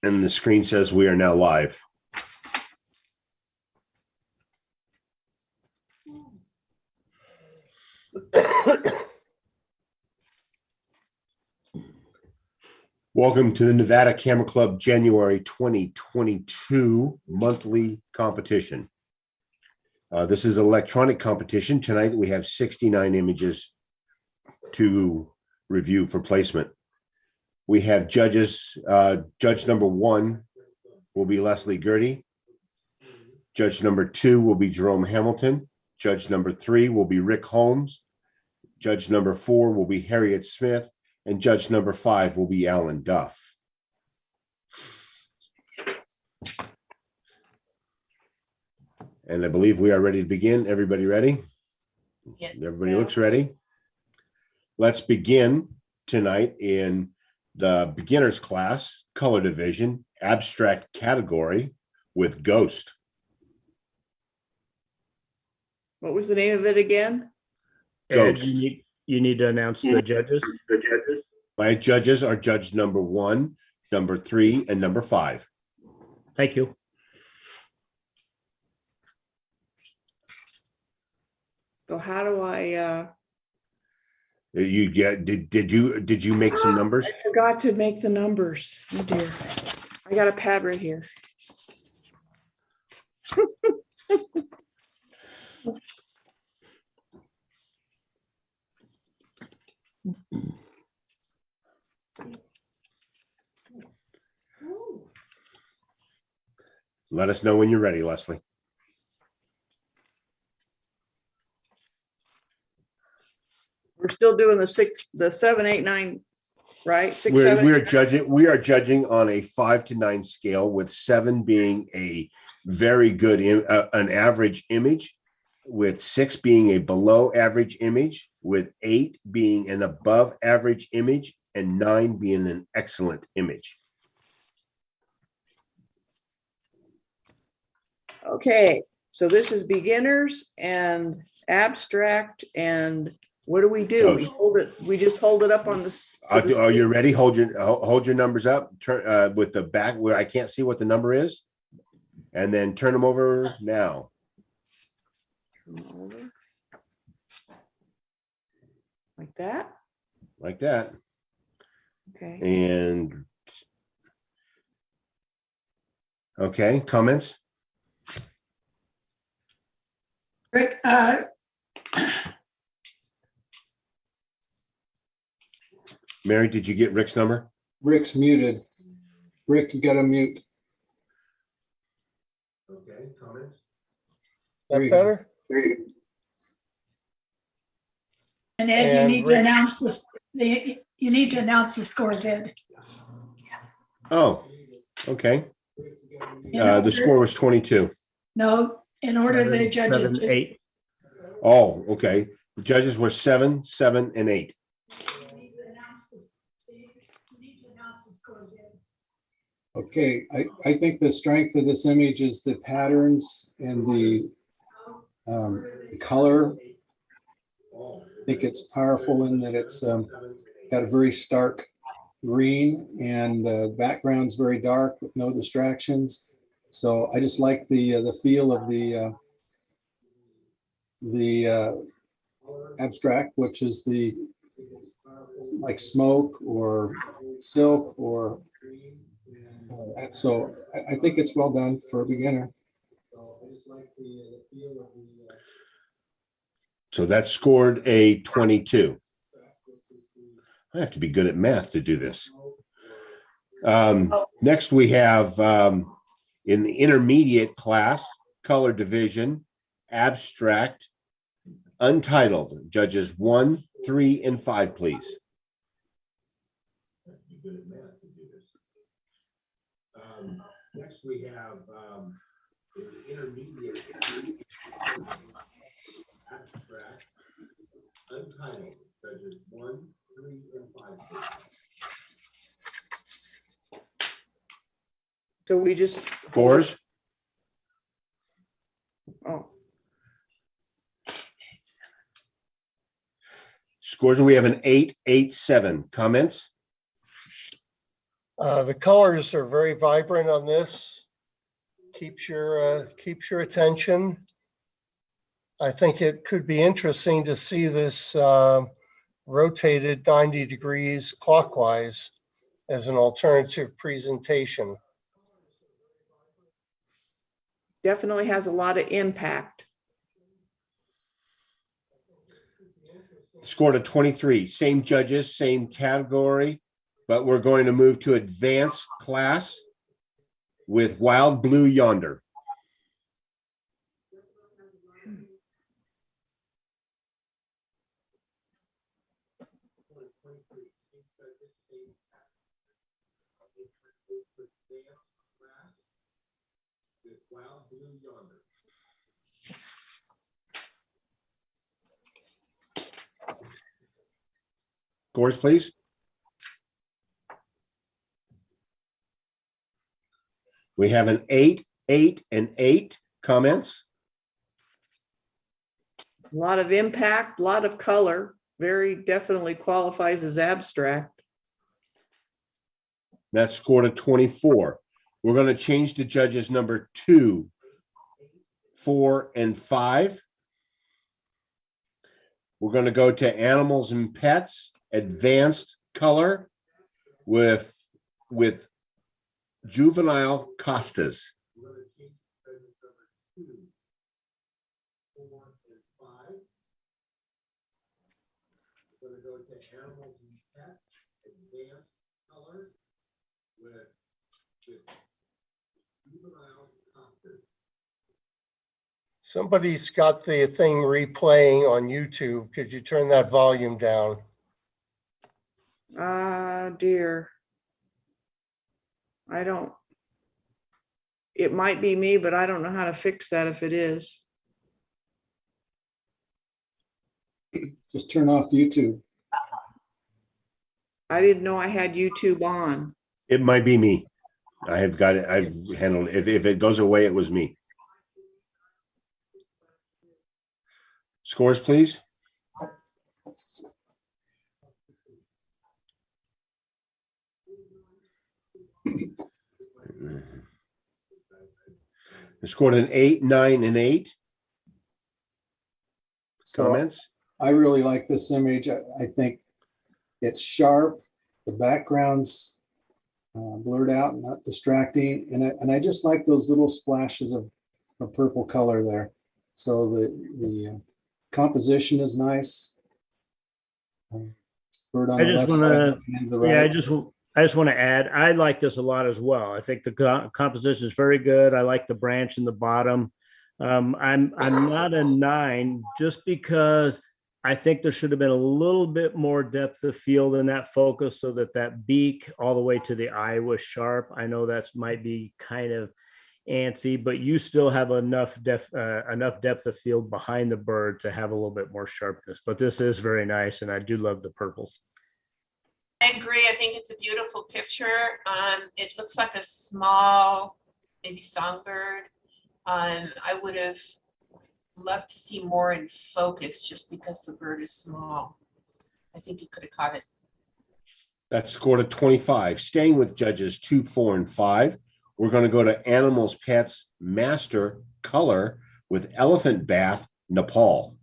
And the screen says we are now live. Welcome to the Nevada Camera Club January 2022 monthly competition. This is an electronic competition. Tonight we have 69 images to review for placement. We have judges. Judge number 1 will be Leslie Gertie. Judge number 2 will be Jerome Hamilton. Judge number 3 will be Rick Holmes. Judge number 4 will be Harriet Smith. And judge number 5 will be Alan Duff. And I believe we are ready to begin. Everybody ready? Yes. Everybody looks ready. Let's begin tonight in the beginners class, color division, abstract category with Ghost. What was the name of it again? Ed, Ghost. you need to announce the judges. My judges are judge number 1, number 3, and number 5. Thank you. So how do I, You get did you make some numbers? I forgot to make the numbers. Oh dear. I got a pad right here. Let us know when you're ready, Leslie. We're still doing the 7, 8, 9, right? 6, 7. We are judging on a 5 to 9 scale, with 7 being a very good an average image, with 6 being a below average image, with 8 being an above average image, and 9 being an excellent image. Okay, so this is beginners and abstract, and what do we do? We Ghost. hold it. We just hold it up on the. Are you ready? Hold your numbers up. Turn with the back where I can't see what the number is, and then turn them over now. Like that. Like that. Okay. And okay, comments? Rick, Mary, did you get Rick's number? Rick's muted. Rick, you got to mute. Okay, comments? There you That go. better? There you and Ed, And you need Rick- to announce this. You need to announce the scores, Ed. Oh, okay. In order- The score was 22. No, in order to judge 7, it. just- 8. Oh, okay. The judges were 7, 7, and 8. You need to announce the scores, Ed. Okay, I think the strength of this image is the patterns and the color. I think it's powerful in that it's got a very stark green, and the background's very dark with no distractions. So I just like the feel of the abstract, which is the like smoke or silk or so I think it's well done for a beginner. So that scored a 22. I have to be good at math to do this. Next, we have in the intermediate class, color division, abstract, untitled, judges 1, 3, and 5, please. Next, we have in the intermediate abstract, untitled, judges 1, 3, and 5, please. So we just. Scores? Oh, Scores, we have an 8, 8, 7. Comments? The colors are very vibrant on this. Keeps your attention. I think it could be interesting to see this rotated 90 degrees clockwise as an alternative presentation. Definitely has a lot of impact. Scored a 23, same judges, same category, but we're going to move to advanced class with Wild Blue Yonder. Scores, please. We have an 8, 8, and 8. Comments? A lot of impact, a lot of color, very definitely qualifies as abstract. That scored a 24. We're going to change to judges number 2, 4, and 5. We're going to go to animals and pets, advanced color with juvenile Costas. Somebody's got the thing replaying on YouTube. Could you turn that volume down? Ah, dear. I don't. It might be me, but I don't know how to fix that if it is. Just turn off YouTube. I didn't know I had YouTube on. It might be me. I have got it. I've handled it. If it goes away, it was me. Scores, please. I scored an 8, 9, and 8. So Comments? I really like this image. I think it's sharp. The background's blurred out and not distracting. And I just like those little splashes of purple color there. So the composition is nice. Bird on I the just left want side to, and the yeah, right. I just want to add, I like this a lot as well. I think the composition is very good. I like the branch in the bottom. I'm not a 9 just because I think there should have been a little bit more depth of field in that focus so that that beak all the way to the eye was sharp. I know that's might be kind of antsy, but you still have enough depth of field behind the bird to have a little bit more sharpness. But this is very nice, and I do love the purples. I agree. I think it's a beautiful picture. It looks like a small, maybe songbird. I would have loved to see more in focus just because the bird is small. I think you could have caught it. That scored a 25. Staying with judges 2, 4, and 5. We're going to go to Animals, Pets, Master, Color with Elephant Bath, Nepal.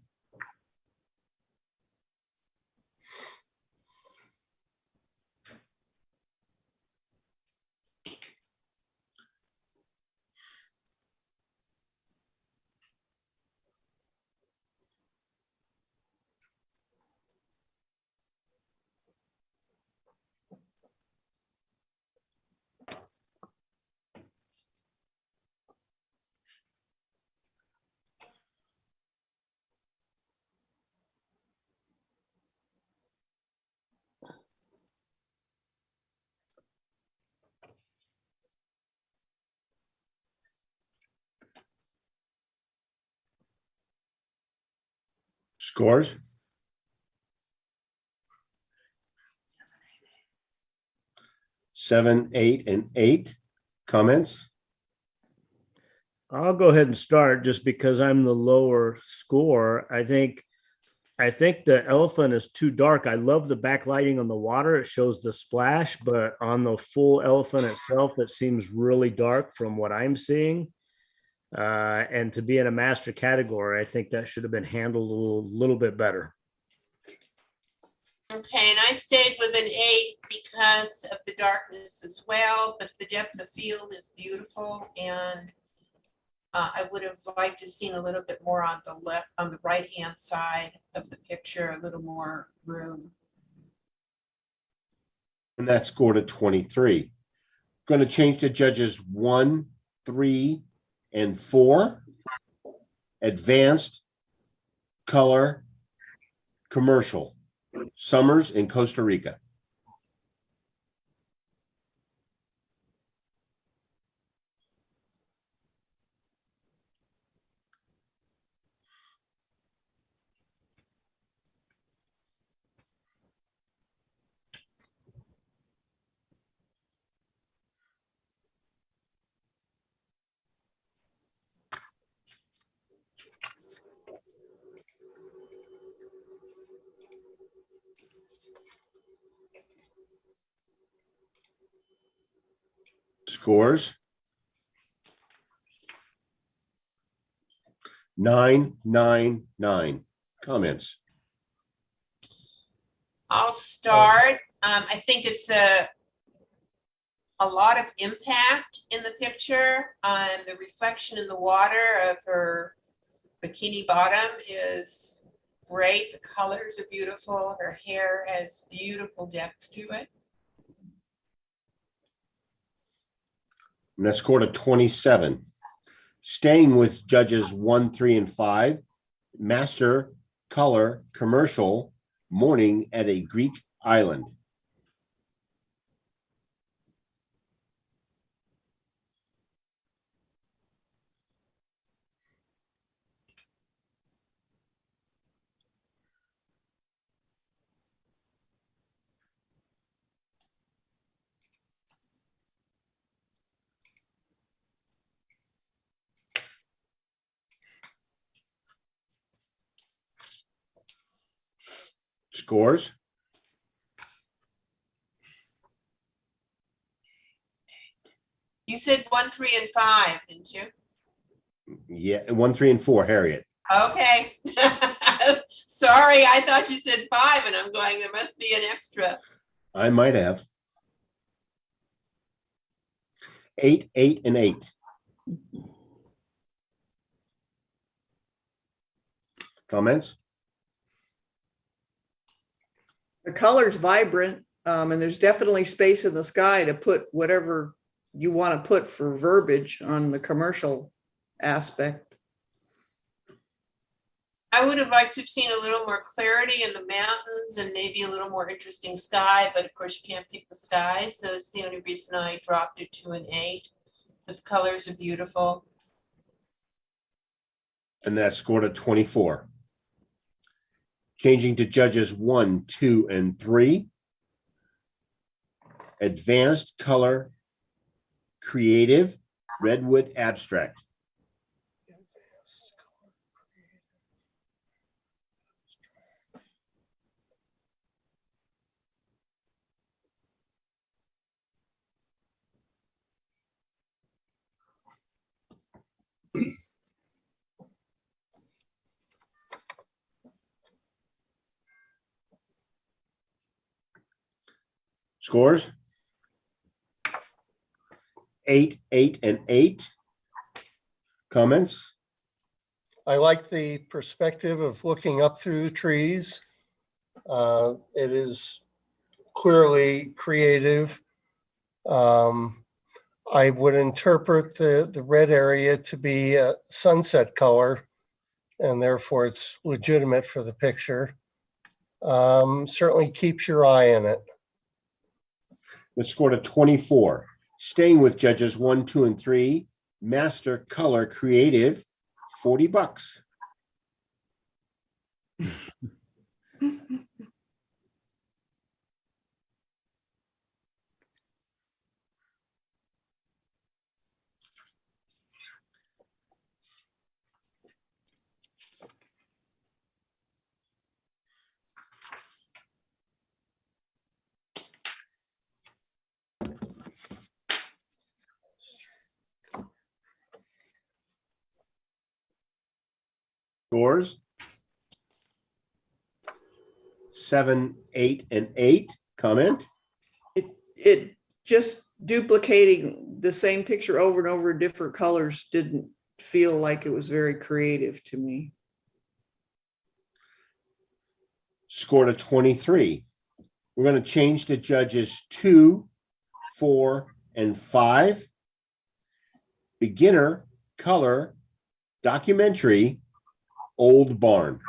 Scores? Seven, 8, and 8. Comments? I'll go ahead and start just because I'm the lower score. I think I think the elephant is too dark. I love the backlighting on the water. It shows the splash, but on the full elephant itself, it seems really dark from what I'm seeing. And to be in a master category, I think that should have been handled a little bit better. Okay, and I stayed with an 8 because of the darkness as well, but the depth of field is beautiful, and I would have liked to seen a little bit more on the right-hand side of the picture, a little more room. And that scored a 23. Going to change to judges 1, 3, and 4. Advanced, color, commercial. Summers in Costa Rica. Scores 999. Comments? I'll start. I think it's a lot of impact in the picture. The reflection in the water of her bikini bottom is great. The colors are beautiful. Her hair has beautiful depth to it. And that scored a 27. Staying with judges 1, 3, and 5. Master, color, commercial, morning at a Greek island. Scores. You said 1, 3, and 5, didn't you? Yeah, 1, 3, and 4, Harriet. Okay. Sorry, I thought you said 5, and I'm going, there must be an extra. I might have. 8, 8, and 8. Comments? The color's vibrant, and there's definitely space in the sky to put whatever you want to put for verbiage on the commercial aspect. I would have liked to have seen a little more clarity in the mountains and maybe a little more interesting sky, but of course you can't pick the sky, so it's the only reason I dropped it to an 8. But the colors are beautiful. And that scored a 24. Changing to judges 1, 2, and 3. Advanced color, creative, redwood abstract. Scores 8, 8, and 8. Comments? I like the perspective of looking up through the trees. It is clearly creative. I would interpret the red area to be a sunset color, and therefore it's legitimate for the picture. Certainly keeps your eye in it. That scored a 24. Staying with judges 1, 2, and 3. Master color creative, $40. Scores? 7, 8, and 8. Comment? It just duplicating the same picture over and over, different colors, didn't feel like it was very creative to me. Scored a 23. We're going to change to judges 2, 4, and 5. Beginner, color, documentary, Old Barn.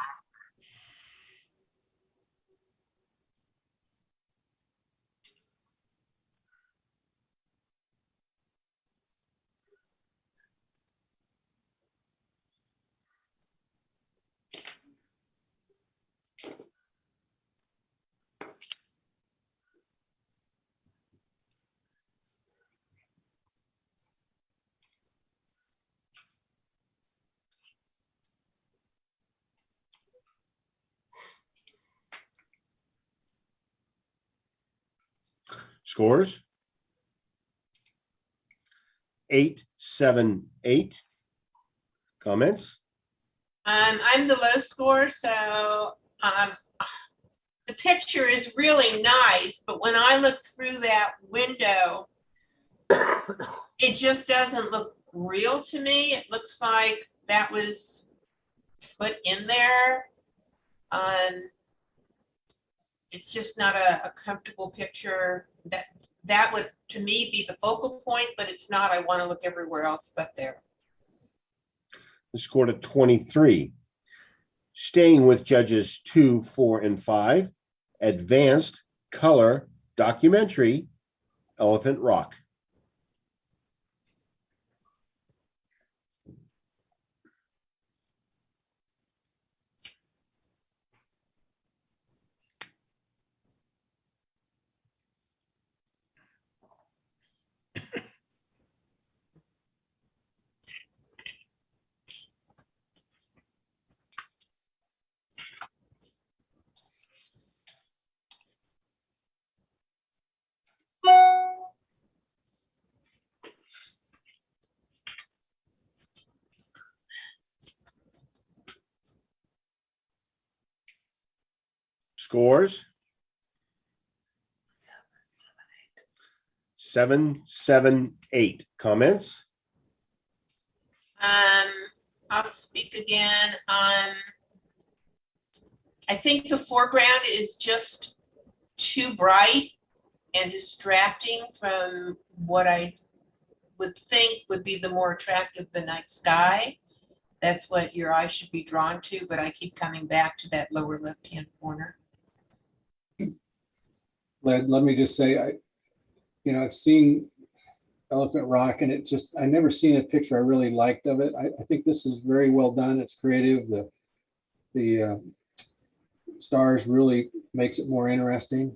Scores? 8, 7, 8. Comments? I'm the low score, so the picture is really nice, but when I look through that window, it just doesn't look real to me. It looks like that was put in there. It's just not a comfortable picture. That would, to me, be the focal point, but it's not. I want to look everywhere else but there. Scored a 23. Staying with judges 2, 4, and 5. Advanced color documentary, Elephant Rock. Scores? 7, 7, 8. Comments? I'll speak again. I think the foreground is just too bright and distracting from what I would think would be the more attractive the night sky. That's what your eye should be drawn to, but I keep coming back to that lower left-hand corner. Let me just say, I've seen Elephant Rock, and I never seen a picture I really liked of it. I think this is very well done. It's creative. The stars really makes it more interesting.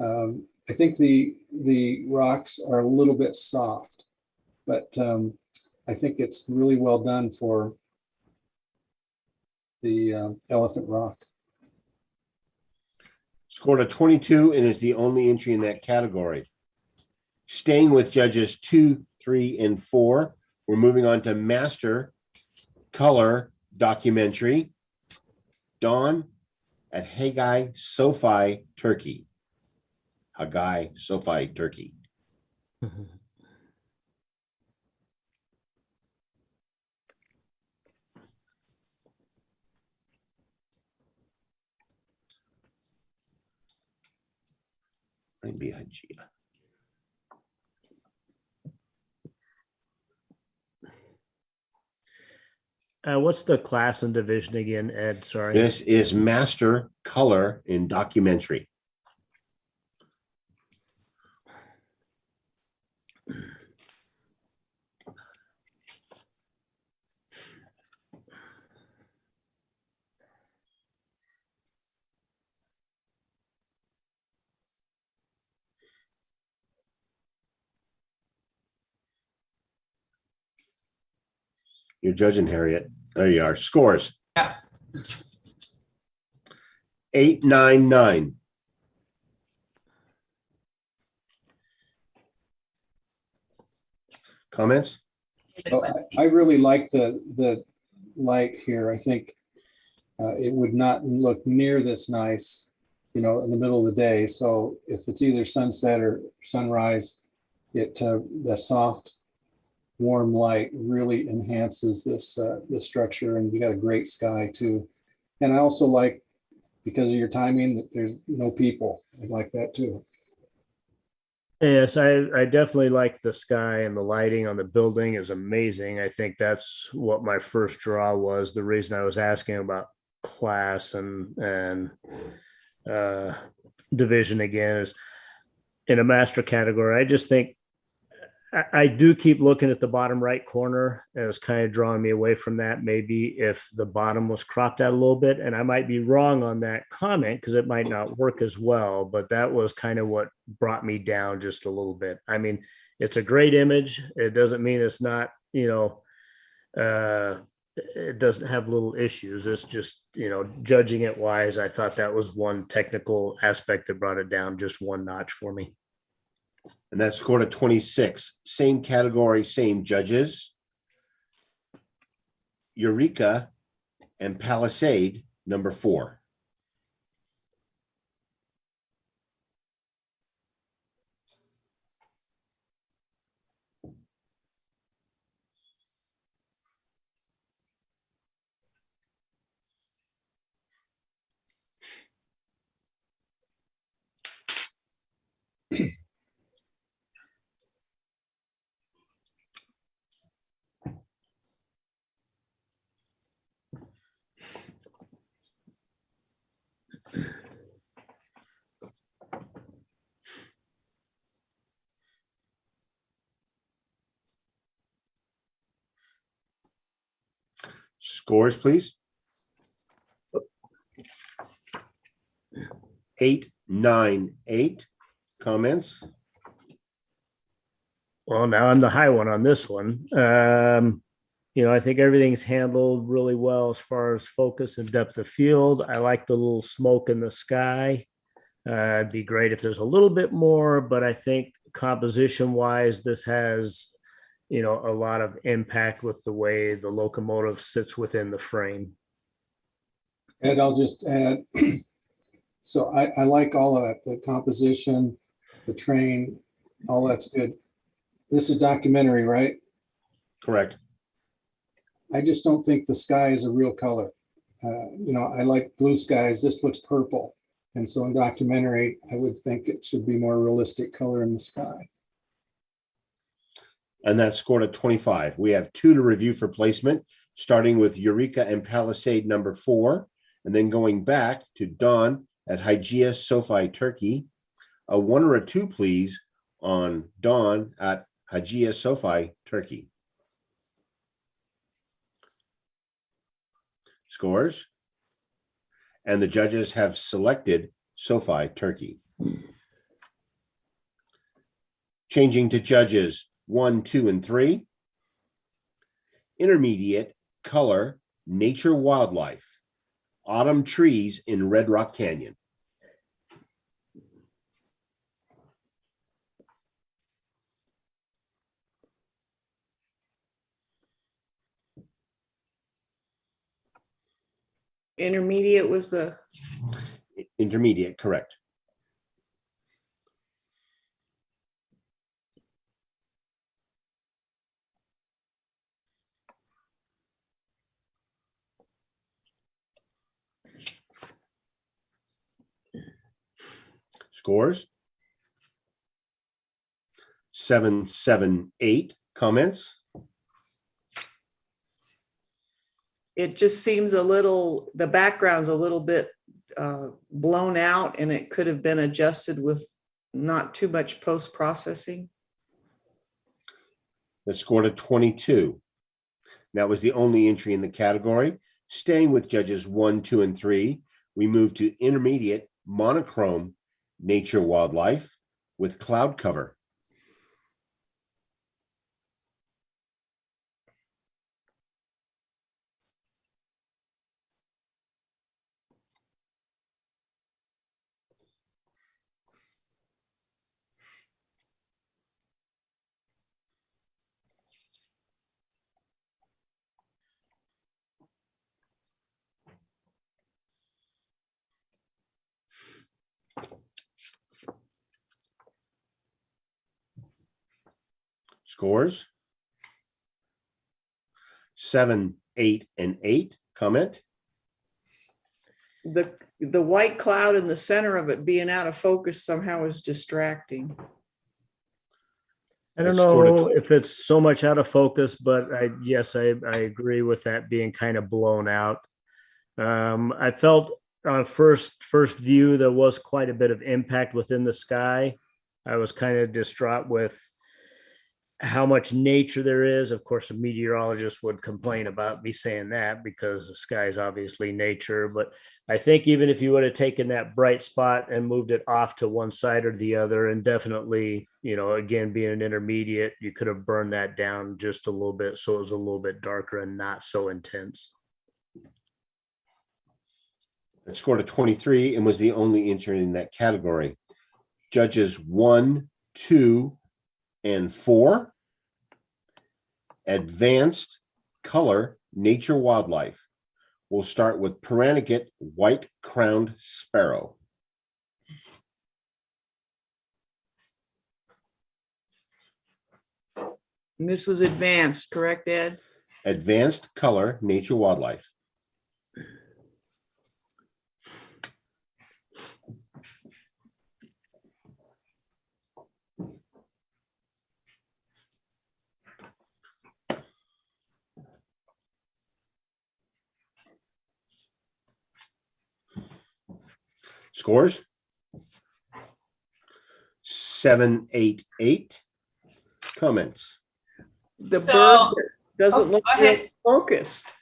I think the rocks are a little bit soft, but I think it's really well done for the Elephant Rock. Scored a 22 and is the only entry in that category. Staying with judges 2, 3, and 4, we're moving on to master color documentary, Dawn at Haggai Sophie, Turkey. Haggai Sophie, Turkey. Maybe Hajia. What's the class and division again, Ed? Sorry. This is master color in documentary. You're judging, Harriet. There you are. Scores. Yeah. 8, 9, 9. Comments? So I really like the light here. I think it would not look near this nice, you know, in the middle of the day. So if it's either sunset or sunrise, the soft, warm light really enhances this structure, and you got a great sky too. And I also like, because of your timing, that there's no people. I like that too. Yes, I definitely like the sky, and the lighting on the building is amazing. I think that's what my first draw was. The reason I was asking about class and uh, division again is in a master category. I just think I do keep looking at the bottom right corner as kind of drawing me away from that. Maybe if the bottom was cropped out a little bit, and I might be wrong on that comment because it might not work as well, but that was kind of what brought me down just a little bit. I mean, it's a great image. It doesn't mean it's not, it doesn't have little issues. It's just, judging it wise, I thought that was one technical aspect that brought it down just one notch for me. And that scored a 26. Same category, same judges. Eureka and Palisade, number 4. Scores, please. 8, 9, 8. Comments? Well, now I'm the high one on this one. I think everything's handled really well as far as focus and depth of field. I like the little smoke in the sky. It'd be great if there's a little bit more, but I think composition wise, this has, a lot of impact with the way the locomotive sits within the frame. And I'll just add, so I like all of that, the composition, the train, all that's good. This is documentary, right? Correct. I just don't think the sky is a real color. I like blue skies. This looks purple. And so in documentary, I would think it should be more realistic color in the sky. And that scored a 25. We have 2 to review for placement, starting with Eureka and Palisade, number 4, and then going back to Dawn at Hygeia SoFi Turkey. A 1 or a 2, please, on Dawn at Hygeia SoFi Turkey. Scores. And the judges have selected SoFi Turkey. Changing to judges 1, 2, and 3. Intermediate color, nature wildlife, autumn trees in Red Rock Canyon. Intermediate was the, Intermediate, correct. Scores. 7, 7, 8. Comments? it just seems the background's a little bit blown out, and it could have been adjusted with not too much post-processing. That scored a 22. That was the only entry in the category. Staying with judges 1, 2, and 3, we move to intermediate monochrome nature wildlife with cloud cover. Scores? 7, 8, and 8. Comment? The white cloud in the center of it being out of focus somehow is distracting. I don't It scored a know if it's so much out of focus, but yes, I agree with that being kind of blown out. I felt on first view, there was quite a bit of impact within the sky. I was kind of distraught with how much nature there is. Of course, a meteorologist would complain about me saying that because the sky is obviously nature. But I think even if you would have taken that bright spot and moved it off to one side or the other, and definitely, again, being an intermediate, you could have burned that down just a little bit so it was a little bit darker and not so intense. It scored a 23 and was the only entry in that category. Judges 1, 2, and 4. Advanced color nature wildlife. We'll start with Paranagit white-crowned sparrow. And this was advanced, correct, Ed? Advanced color nature wildlife. Scores? 7, 8, 8. Comments? The So- bird doesn't Oh, look go real ahead. focused.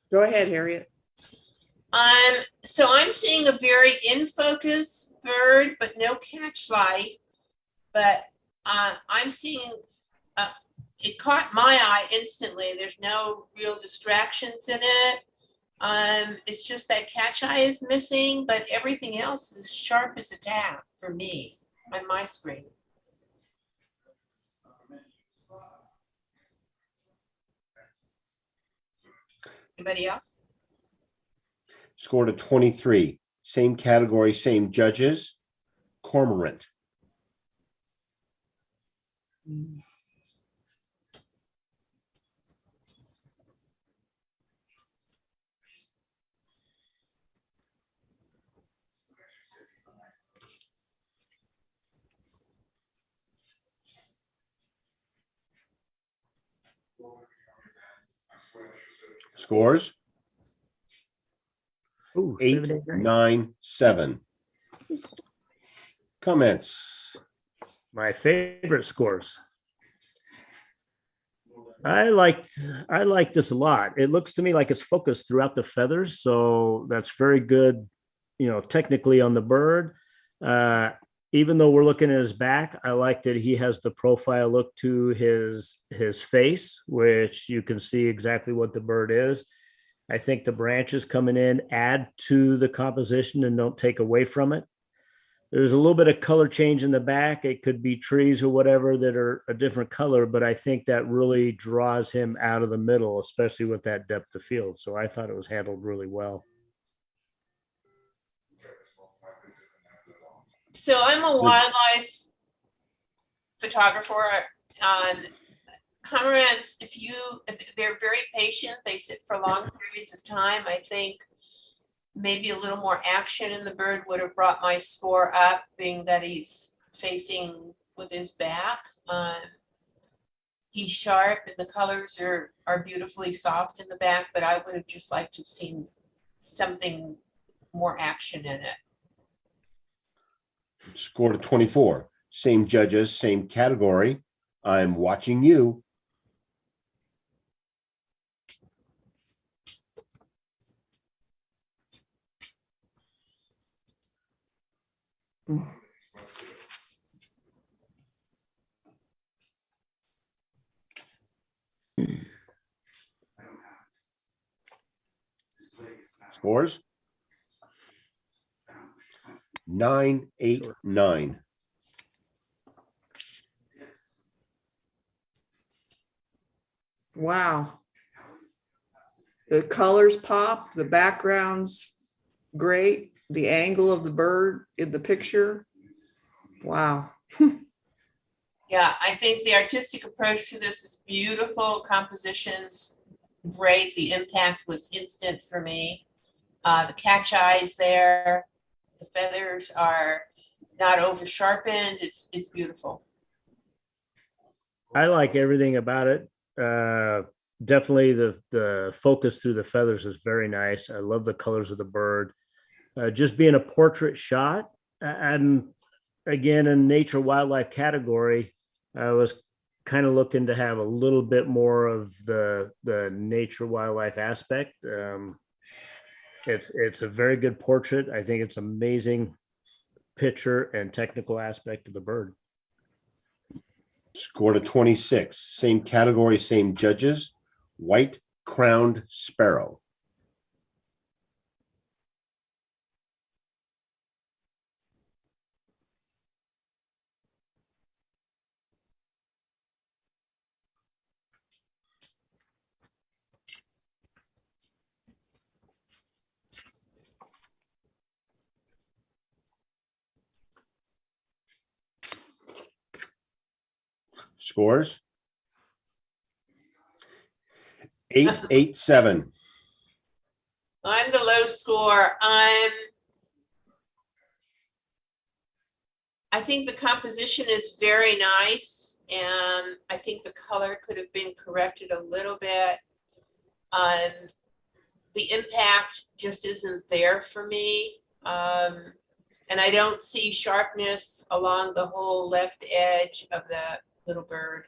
Go ahead, Harriet. So I'm seeing a very in focus bird, but no catch light. But I'm seeing it caught my eye instantly. There's no real distractions in it. It's just that catch eye is missing, but everything else is sharp as a tack for me on my screen. Anybody else? Scored a 23. Same category, same judges. Cormorant. Scores? Ooh, 8, 7, 8, 9. 9, 7. Comments? My favorite scores. I like this a lot. It looks to me like it's focused throughout the feathers, so that's very good, technically on the bird. Even though we're looking at his back, I like that he has the profile look to his face, which you can see exactly what the bird is. I think the branches coming in add to the composition and don't take away from it. There's a little bit of color change in the back. It could be trees or whatever that are a different color, but I think that really draws him out of the middle, especially with that depth of field. So I thought it was handled really well. So I'm a wildlife photographer. Cormorants, if they're very patient, they sit for long periods of time. I think maybe a little more action in the bird would have brought my score up, being that he's facing with his back. He's sharp and the colors are beautifully soft in the back, but I would have just liked to have seen something more action in it. Scored a 24. Same judges, same category. I'm watching you. Scores? 9, 8, 9. Wow. The colors pop, the background's great, the angle of the bird in the picture. Wow. Yeah, I think the artistic approach to this is beautiful. Compositions, great. The impact was instant for me. The catch eyes there, the feathers are not over sharpened. It's beautiful. I like everything about it. Definitely the focus through the feathers is very nice. I love the colors of the bird. Just being a portrait shot, I'm again in nature wildlife category. I was kind of looking to have a little bit more of the nature wildlife aspect. It's a very good portrait. I think it's amazing picture and technical aspect of the bird. Scored a 26. Same category, same judges. White crowned sparrow. Scores 887. I'm the low score. I think the composition is very nice, and I think the color could have been corrected a little bit. The impact just isn't there for me. And I don't see sharpness along the whole left edge of the little bird.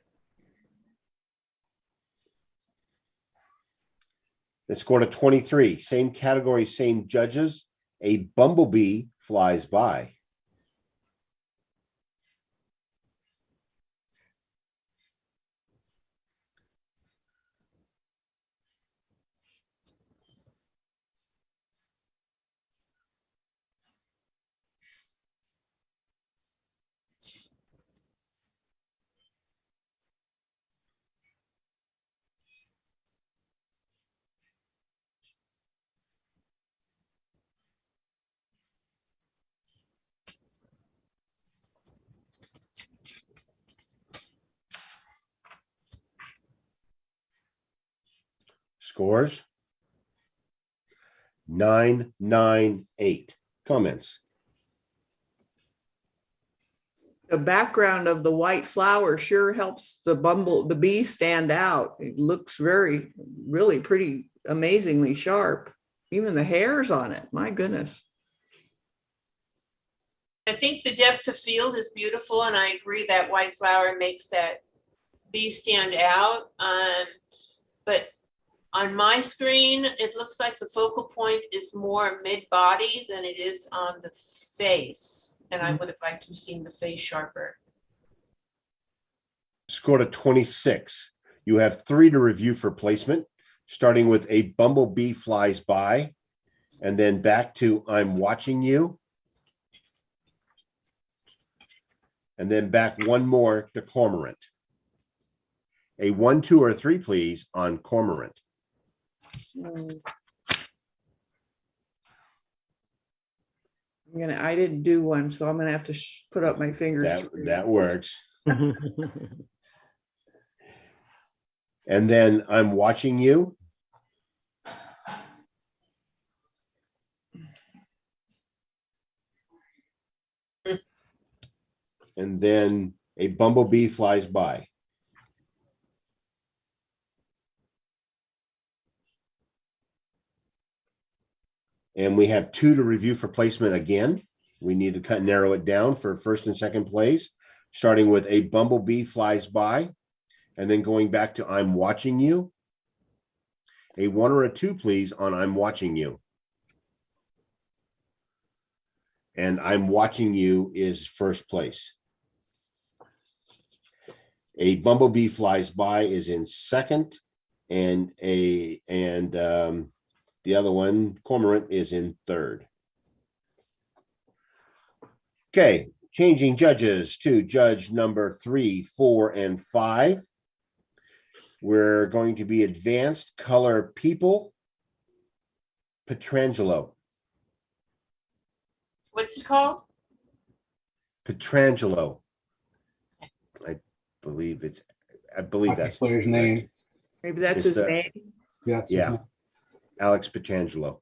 It scored a 23. Same category, same judges. A bumblebee flies by. Scores 998. Comments? The background of the white flower sure helps the bee stand out. It looks really pretty amazingly sharp. Even the hairs on it, my goodness. I think the depth of field is beautiful, and I agree that white flower makes that bee stand out. But on my screen, it looks like the focal point is more mid-body than it is on the face. And I would have liked to have seen the face sharper. Scored a 26. You have 3 to review for placement, starting with a bumblebee flies by, and then back to I'm watching you. And then back one more to cormorant. A 1, 2, or 3, please, on cormorant. I didn't do one, so I'm gonna have to put up my fingers. That works. And then I'm watching you. And then a bumblebee flies by. And we have 2 to review for placement again. We need to narrow it down for first and second place, starting with a bumblebee flies by, and then going back to I'm watching you. A 1 or a 2, please, on I'm watching you. And I'm watching you is first place. A bumblebee flies by is in second, and the other one, cormorant, is in third. Okay, changing judges to judge number 3, 4, and 5. We're going to be advanced color people. Petrangelo. What's it called? Petrangelo. believe that's Hockey player's correct. name. Maybe that's It's his the- name. Yeah. it's his Yeah. name. Alex Petrangelo.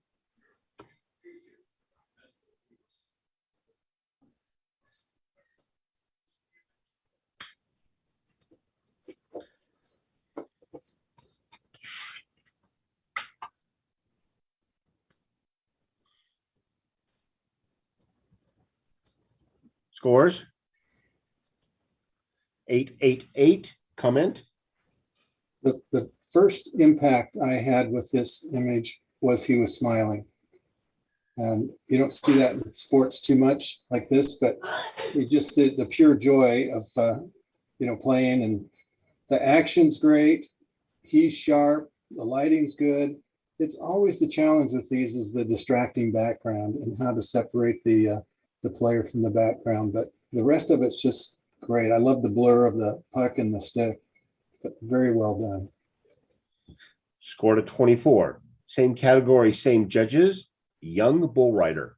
Scores? 888. Comment? The first impact I had with this image was he was smiling. And you don't see that in sports too much like this, but you just the pure joy of playing, and the action's great. He's sharp. The lighting's good. It's always the challenge with these is the distracting background and how to separate the player from the background. But the rest of it's just great. I love the blur of the puck and the stick. But very well done. Scored a 24. Same category, same judges. Young Bull Rider.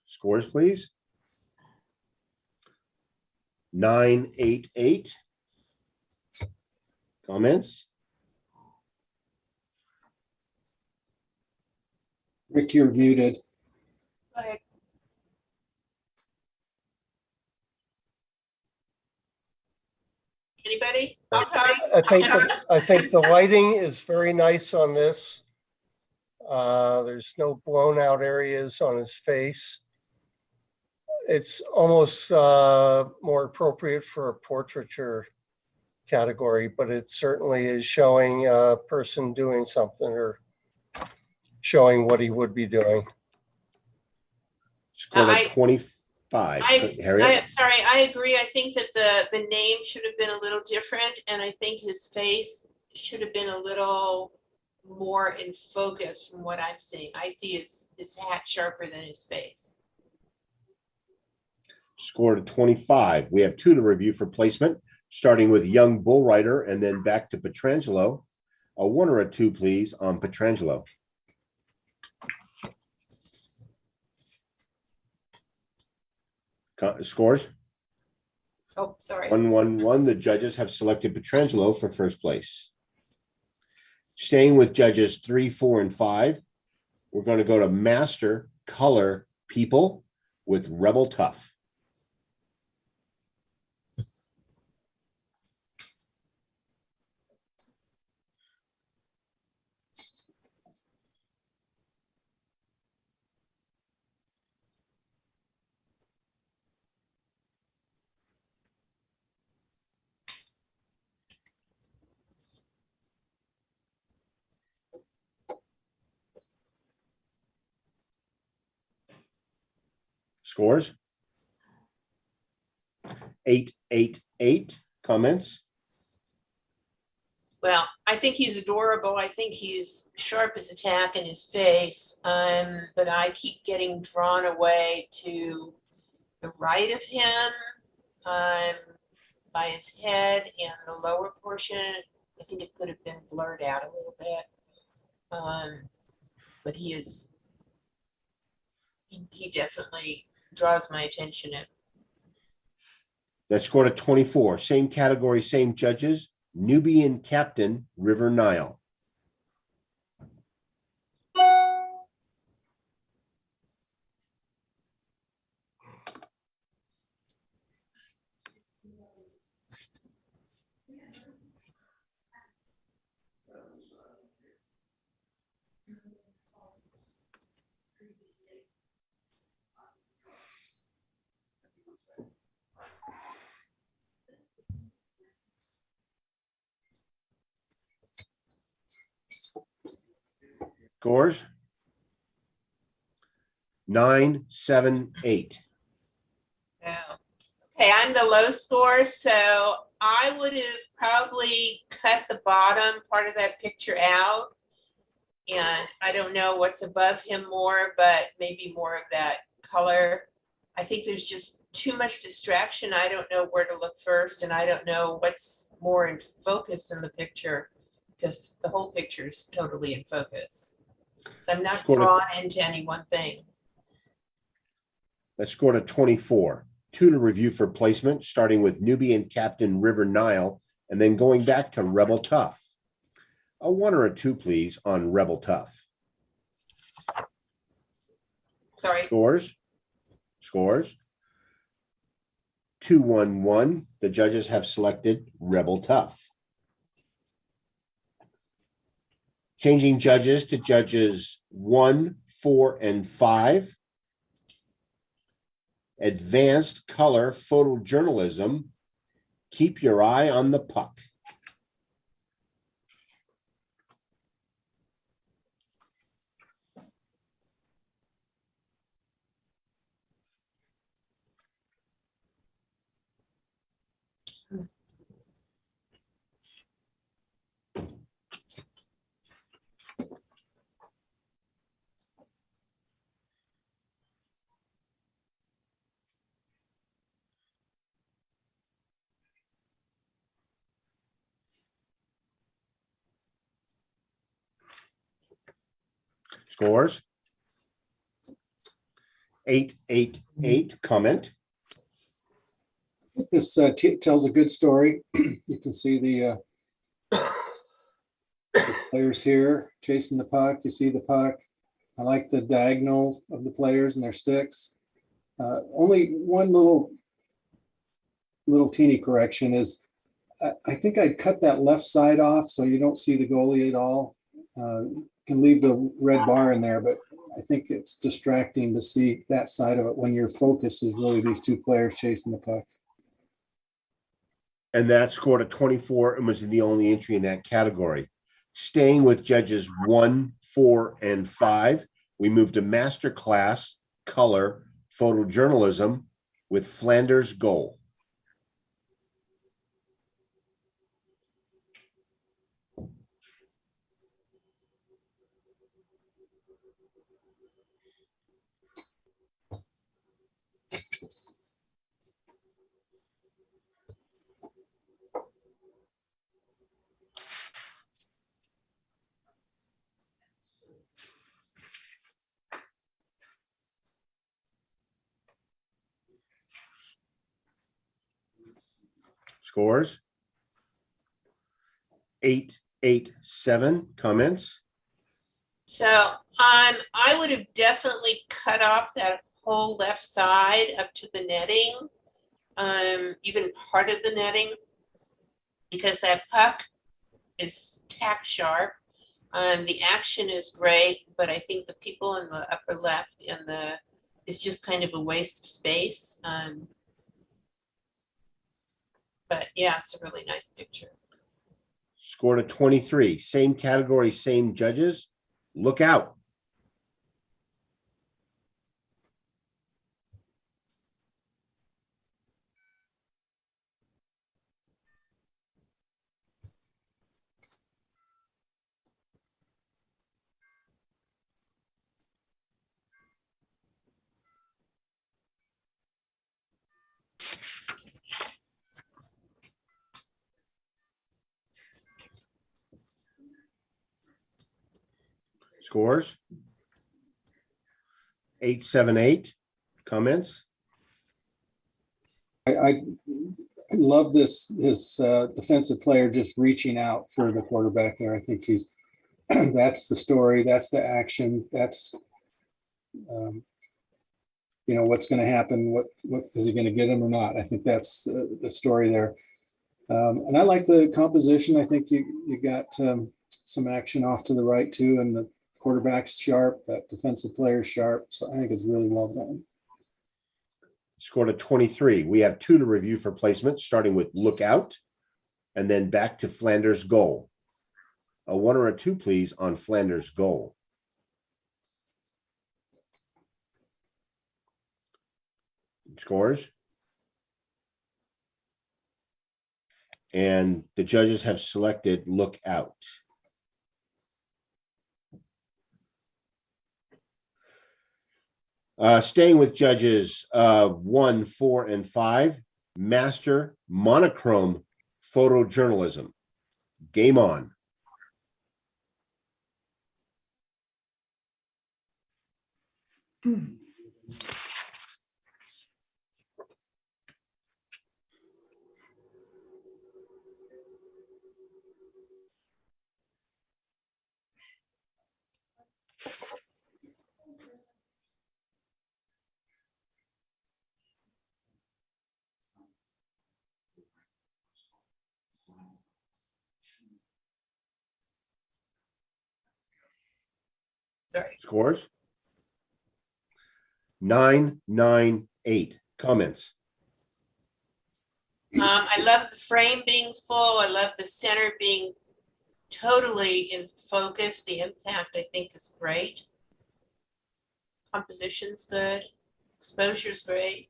Scores, please. 988. Comments? Rick, you're muted. Go ahead. Anybody? I'll talk. I think the lighting is very nice on this. There's no blown out areas on his face. It's almost more appropriate for a portraiture category, but it certainly is showing a person doing something or showing what he would be doing. Scored I- a 25. Harriet? I'm sorry, I agree. I think that the name should have been a little different, and I think his face should have been a little more in focus from what I'm seeing. I see his hat sharper than his face. Scored a 25. We have two to review for placement, starting with Young Bull Rider and then back to Petrangelo. A 1 or a 2, please, on Petrangelo. Scores? Oh, sorry. 1-1-1. The judges have selected Petrangelo for first place. Staying with judges 3, 4, and 5, we're going to go to Master Color People with Rebel Tough. Scores? 888. Comments? Well, I think he's adorable. I think he's sharp as a tack in his face. But I keep getting drawn away to the right of him, by his head and the lower portion. I think it could have been blurred out a little bit. But he definitely draws my attention. That scored a 24. Same category, same judges. Nubian Captain, River Nile. Scores? 978. Yeah. Okay, I'm the low score, so I would have probably cut the bottom part of that picture out And I don't know what's above him more, but maybe more of that color. I think there's just too much distraction. I don't know where to look first, and I don't know what's more in focus in the picture because the whole picture is totally in focus. So I'm not Scored a- drawn into any one thing. That scored a 24. 2 to review for placement, starting with Nubian Captain River Nile, and then going back to Rebel Tough. A 1 or a 2, please, on Rebel Tough. Sorry. Scores. 2-1-1. The judges have selected Rebel Tough. Changing judges to judges 1, 4, and 5. Advanced color photojournalism. Keep your eye on the puck. Scores. 8-8-8. Comment. This tells a good story. You can see the players here chasing the puck. You see the puck. I like the diagonal of the players and their sticks. Only one little teeny correction is I think I'd cut that left side off so you don't see the goalie at all. Can leave the red bar in there, but I think it's distracting to see that side of it when your focus is really these two players chasing the puck. And that scored a 24 and was the only entry in that category. Staying with judges 1, 4, and 5, we move to master class color photojournalism with Flanders Goal. Scores. 8-8-7. Comments. So I would have definitely cut off that whole left side up to the netting, even part of the netting, because that puck is tack sharp. The action is great, but I think the people in the upper left and is just kind of a waste of space. But yeah, it's a really nice picture. Scored a 23. Same category, same judges. Look out. Scores. 8-7-8. Comments. I love this defensive player just reaching out for the quarterback there. I think he's that's the story, that's the action, that's what's going to happen, what is he going to get him or not. I think that's the story there. And I like the composition. I think you got some action off to the right too, and the quarterback's sharp, that defensive player's sharp. So I think it's really well done. Scored a 23. We have 2 to review for placement, starting with Look Out and then back to Flanders Goal. A 1 or a 2, please, on Flanders Goal. Scores. And the judges have selected Look Out. Staying with judges 1, 4, and 5, master monochrome photojournalism. Game on. Sorry. Scores? 998. Comments? I love the frame being full. I love the center being totally in focus. The impact, I think, is great. Composition's good. Exposure's great.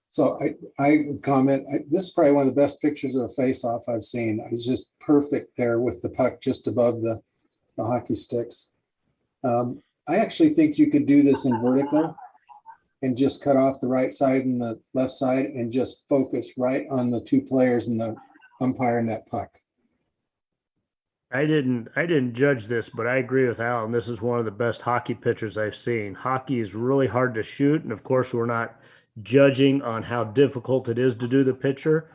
So I would comment, this is probably one of the best pictures of a face-off I've seen. It was just perfect there with the puck just above the hockey sticks. I actually think you could do this in vertical and just cut off the right side and the left side and just focus right on the two players and the umpire and that puck. I didn't judge this, but I agree with Alan. This is one of the best hockey pictures I've seen. Hockey is really hard to shoot, and of course, we're not judging on how difficult it is to do the picture.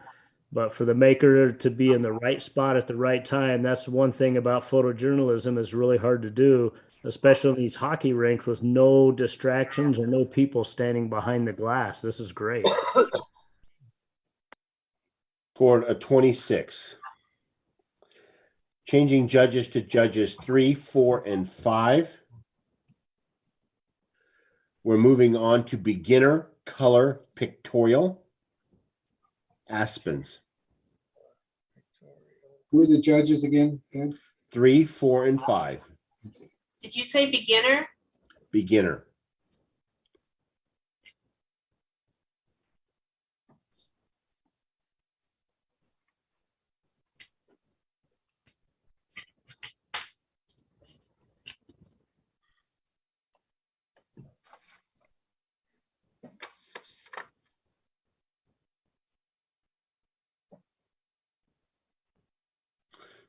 But for the maker to be in the right spot at the right time, that's one thing about photojournalism is really hard to do, especially in these hockey rinks with no distractions or no people standing behind the glass. This is great. Scored a 26. Changing judges to judges 3, 4, and 5. We're moving on to beginner color pictorial. Aspens. Who are the judges again, Ed? 3, 4, and 5. Did you say beginner? Beginner.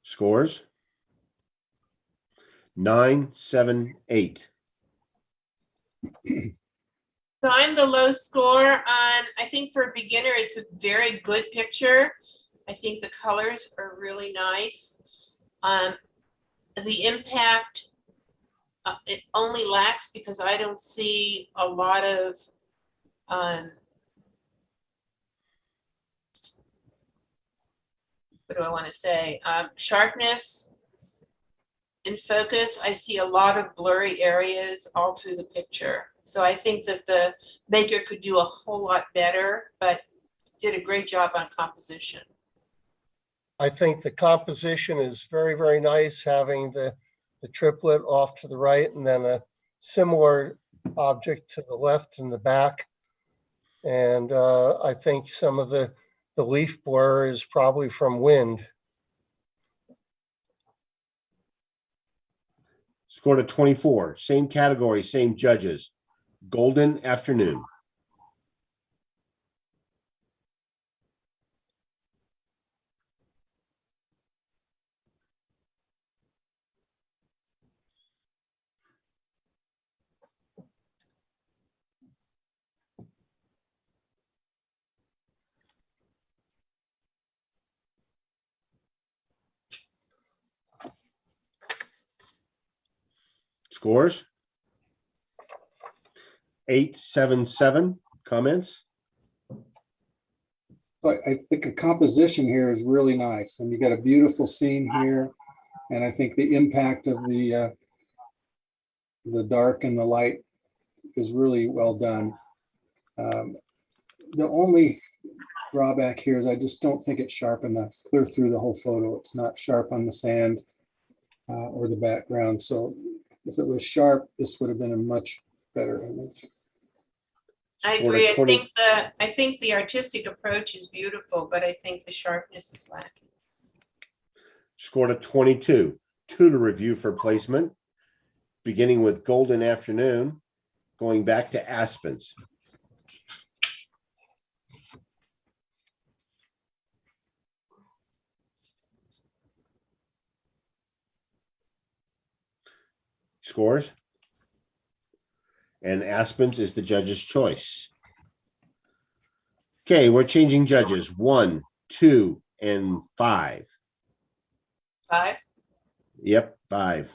Scores? 978. So I'm the low score on, I think for a beginner, it's a very good picture. I think the colors are really nice. The impact, it only lacks because I don't see a lot of what do I want to say? Sharpness in focus. I see a lot of blurry areas all through the picture. So I think that the maker could do a whole lot better, but did a great job on composition. I think the composition is very, very nice, having the triplet off to the right and then a similar object to the left and the back. And I think some of the leaf blur is probably from wind. Scored a 24. Same category, same judges. Golden Afternoon. Scores? 877. Comments? But I think the composition here is really nice, and you got a beautiful scene here, and I think the impact of the dark and the light is really well done. The only drawback here is I just don't think it's sharp enough. Clear through the whole photo, it's not sharp on the sand or the background. So if it was sharp, this would have been a much better image. I Scored a agree. 20 I think the artistic approach is beautiful, but I think the sharpness is lacking. Scored a 22. Two to review for placement. Beginning with Golden Afternoon, going back to Aspens. Scores? And Aspens is the judge's choice. Okay, we're changing judges 1, 2, and 5. 5. Yep, 5.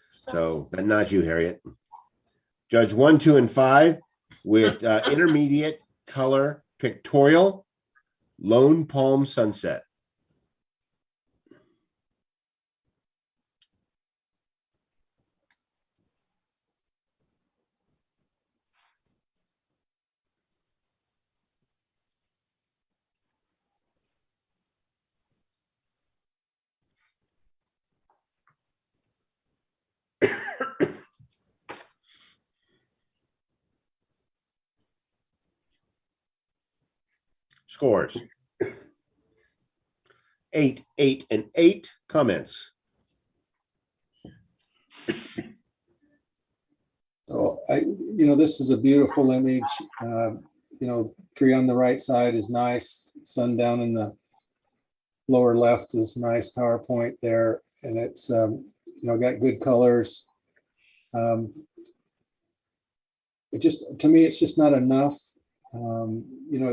So, but not you, Harriet. Judge 1, 2, and 5 with intermediate color pictorial, Lone Palm Sunset. Scores. 8, 8, and 8. Comments. So this is a beautiful image. Tree on the right side is nice. Sun down in the lower left is nice PowerPoint there. And it's, got good colors. To me, it's just not enough.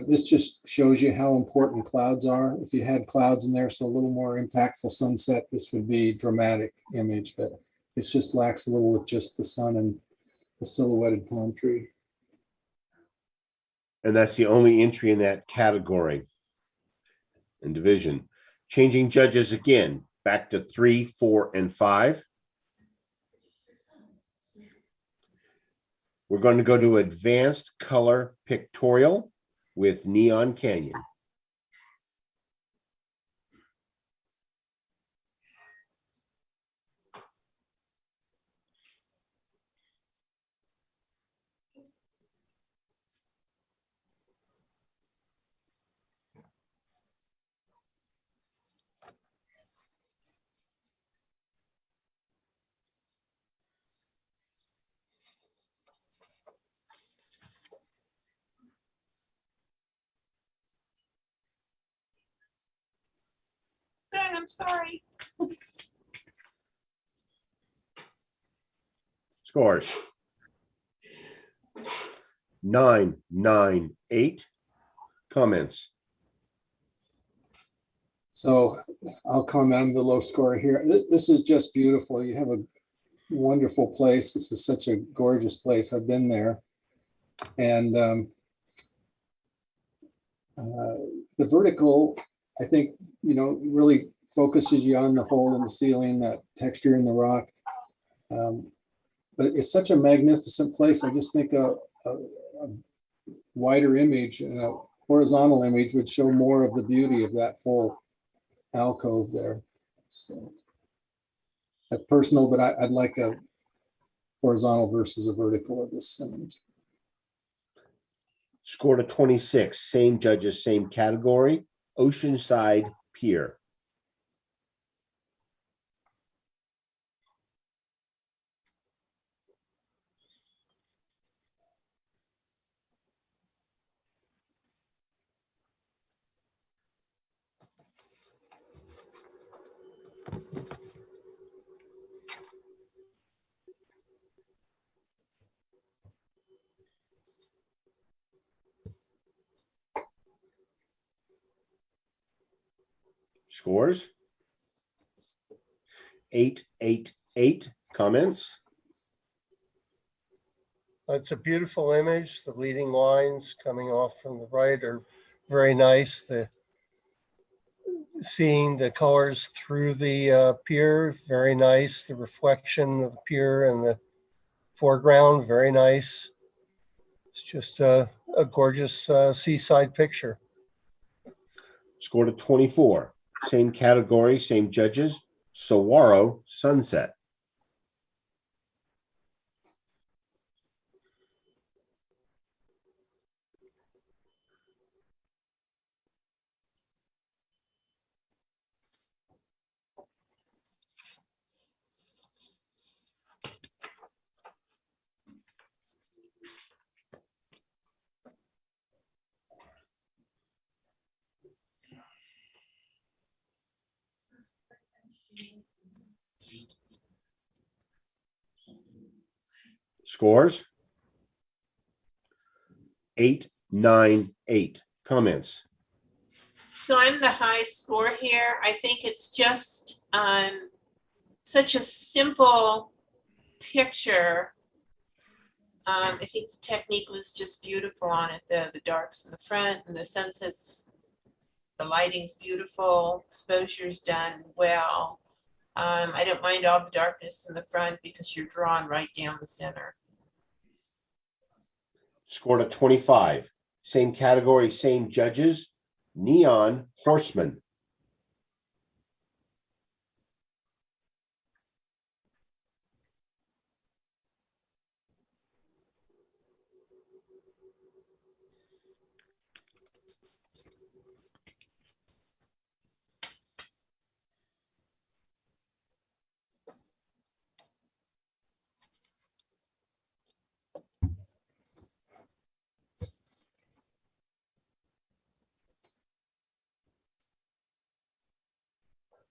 This just shows you how important clouds are. If you had clouds in there, so a little more impactful sunset, this would be dramatic image, but it just lacks a little with just the sun and the silhouetted palm tree. And that's the only entry in that category and division. Changing judges again, back to 3, 4, and 5. We're going to go to advanced color pictorial with Neon Canyon. Good, I'm sorry. Scores. 9, 9, 8. Comments. So I'll comment on the low score here. This is just beautiful. You have a wonderful place. This is such a gorgeous place. I've been there. And the vertical, I think, really focuses you on the hole in the ceiling, that texture in the rock. But it's such a magnificent place. I just think a wider image and a horizontal image would show more of the beauty of that whole alcove there. So that's personal, but I'd like a horizontal versus a vertical of this image. Score to 26. Same judges, same category. Oceanside Pier. Scores. 8, 8, 8. Comments. It's a beautiful image. The leading lines coming off from the right are very nice. Seeing the colors through the pier, very nice. The reflection of the pier in the foreground, very nice. It's just a gorgeous seaside picture. Score to 24. Same category, same judges. Saguaro Sunset. Scores? 898. Comments? So I'm the high score here. I think it's just such a simple picture. I think the technique was just beautiful on it. The darks in the front and the sunsets, the lighting's beautiful, exposure's done well. I don't mind all the darkness in the front because you're drawn right down the center. Scored a 25. Same category, same judges. Neon Horseman.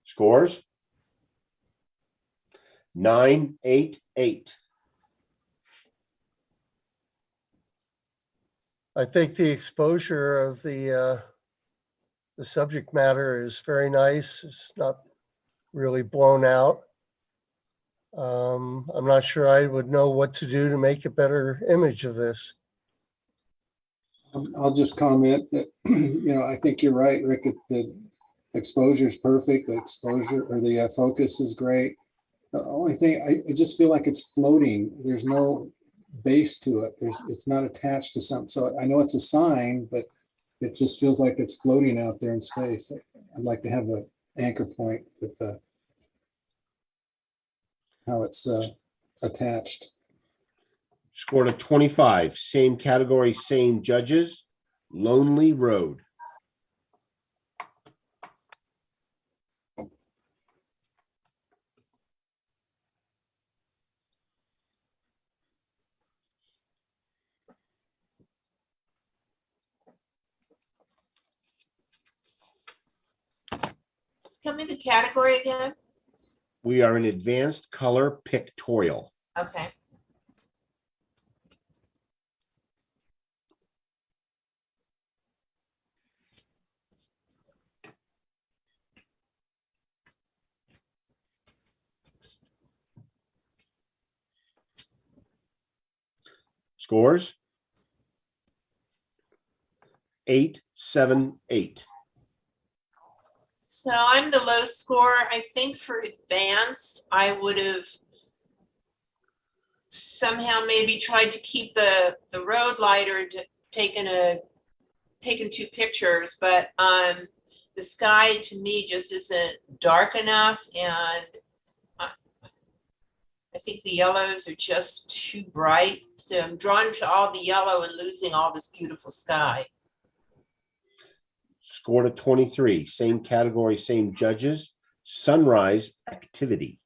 Scores? 988. I think the exposure of the subject matter is very nice. It's not really blown out. I'm not sure I would know what to do to make a better image of this. I'll just comment that, I think you're right, Rick. The exposure is perfect. The exposure or the focus is great. The only thing, I just feel like it's floating. There's no base to it. It's not attached to something. So I know it's a sign, but it just feels like it's floating out there in space. I'd like to have an anchor point with how it's attached. Scored a 25. Same category, same judges. Lonely Road. Tell me the category again. We are in advanced color pictorial. Okay. Scores? 878. So I'm the low score. I think for advanced, I would have somehow maybe tried to keep the road lighter taken two pictures, but the sky to me just isn't dark enough, and I think the yellows are just too bright. So I'm drawn to all the yellow and losing all this beautiful sky. Scored a 23. Same category, same judges. Sunrise Activity.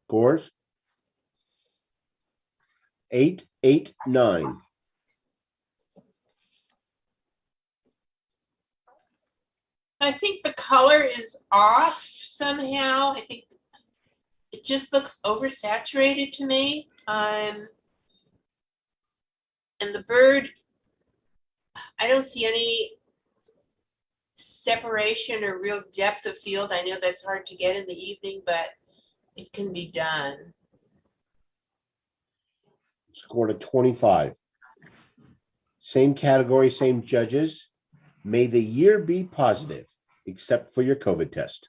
Scores? 889. I think the color is off somehow. I think it just looks oversaturated to me. And the bird, I don't see any separation or real depth of field. I know that's hard to get in the evening, but it can be done. Scored a 25. Same category, same judges. May the year be positive, except for your COVID test.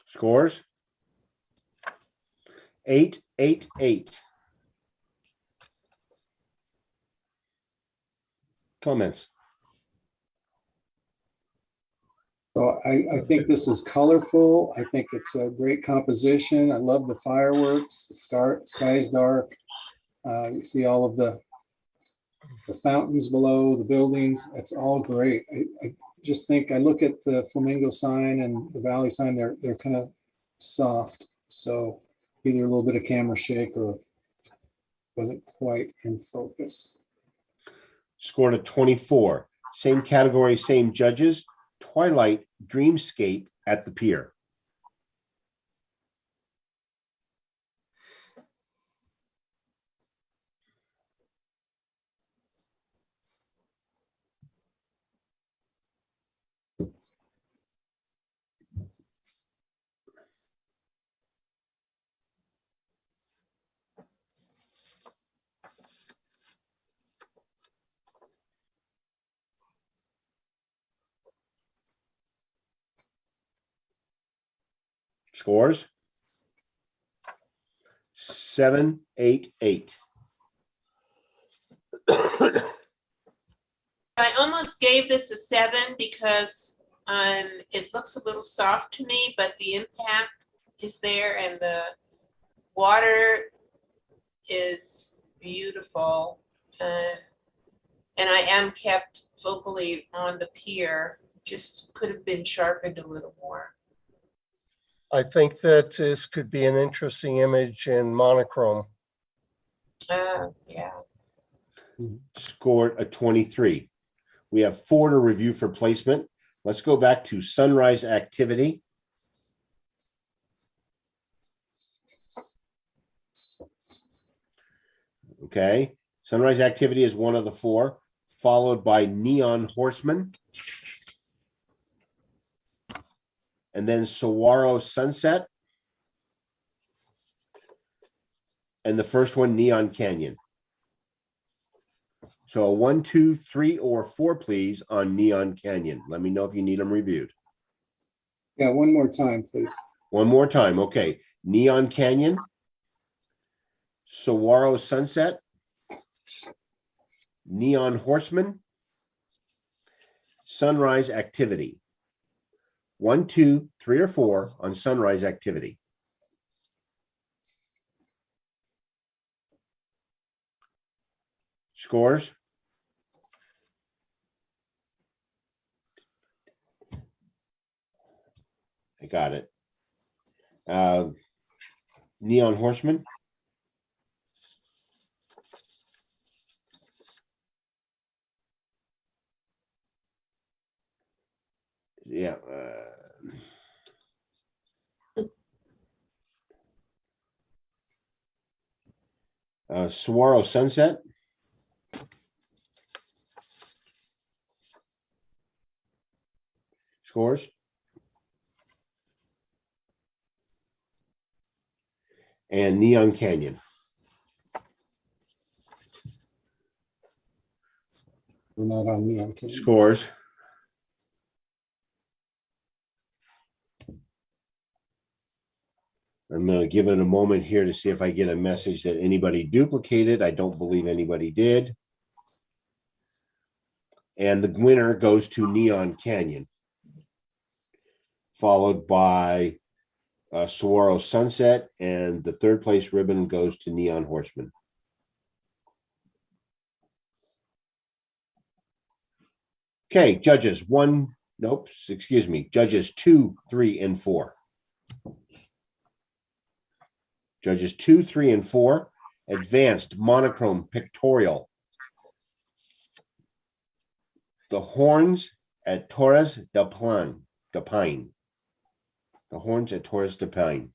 Scores? 888. Comments? So I think this is colorful. I think it's a great composition. I love the fireworks. The sky is dark. You see all of the fountains below, the buildings. It's all great. I just think I look at the flamingo sign and the valley sign. They're kind of soft. So either a little bit of camera shake or wasn't quite in focus. Scored a 24. Same category, same judges. Twilight Dreamscape at the Pier. Scores? 788. I almost gave this a 7 because it looks a little soft to me, but the impact is there and the water is beautiful. And I am kept focally on the pier, just could have been sharpened a little more. I think that this could be an interesting image in monochrome. Yeah. Scored a 23. We have 4 to review for placement. Let's go back to sunrise activity. Okay, sunrise activity is one of the 4, followed by neon horseman. And then saguaro sunset. And the first one, neon canyon. So a 1, 2, 3, or 4, please, on neon canyon. Let me know if you need them reviewed. Yeah, one more time, please. One more time. Okay. Neon Canyon, Saguaro Sunset, Neon Horseman, Sunrise Activity. 1, 2, 3, or 4 on sunrise activity. Scores? I got it. Neon Horseman. Yeah. Saguaro Sunset. Scores? And Neon Canyon. We're not on neon. Scores? I'm going to give it a moment here to see if I get a message that anybody duplicated. I don't believe anybody did. And the winner goes to Neon Canyon, followed by Saguaro Sunset, and the third place ribbon goes to Neon Horseman. Okay, judges judges 2, 3, and 4. Judges 2, 3, and 4, advanced monochrome pictorial. The horns at Torres del Pine. The horns at Torres del Pine.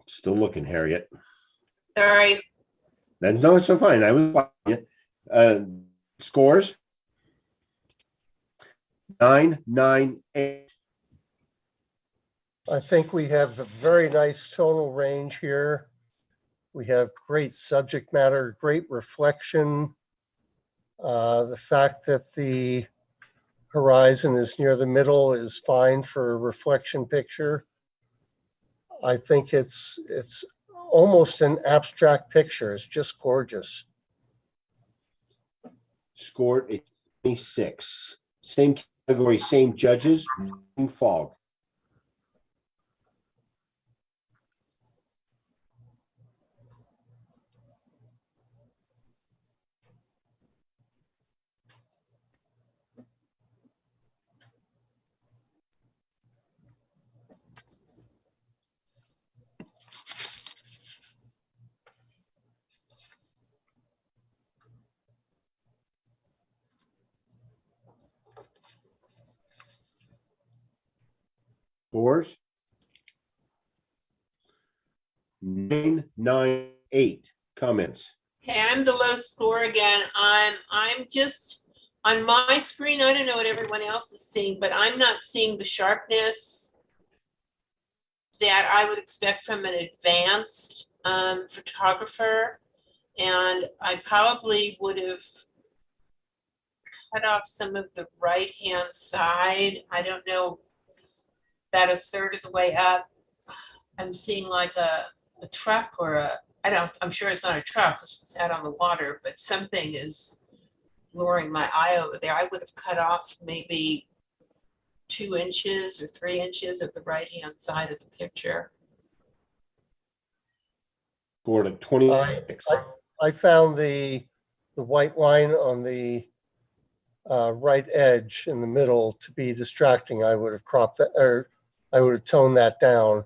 Still looking, Harriet. Sorry, No, it's so fine. I was watching it. Scores? 998. I think we have a very nice tonal range here. We have great subject matter, great reflection. The fact that the horizon is near the middle is fine for a reflection picture. I think it's almost an abstract picture. It's just gorgeous. Scored a 26. Same category, same judges, fog. Scores? 998. Comments? okay, I'm the low score again. I'm just, on my screen, I don't know what everyone else is seeing, but I'm not seeing the sharpness that I would expect from an advanced photographer. And I probably would have cut off some of the right-hand side. I don't know, about a third of the way up. I'm seeing like a truck or I'm sure it's not a truck, it's out on the water, but something is luring my eye over there. I would have cut off maybe 2 inches or 3 inches of the right-hand side of the picture. Scored a 26. I found the white line on the right edge in the middle to be distracting. I would have cropped that, or I would have toned that down.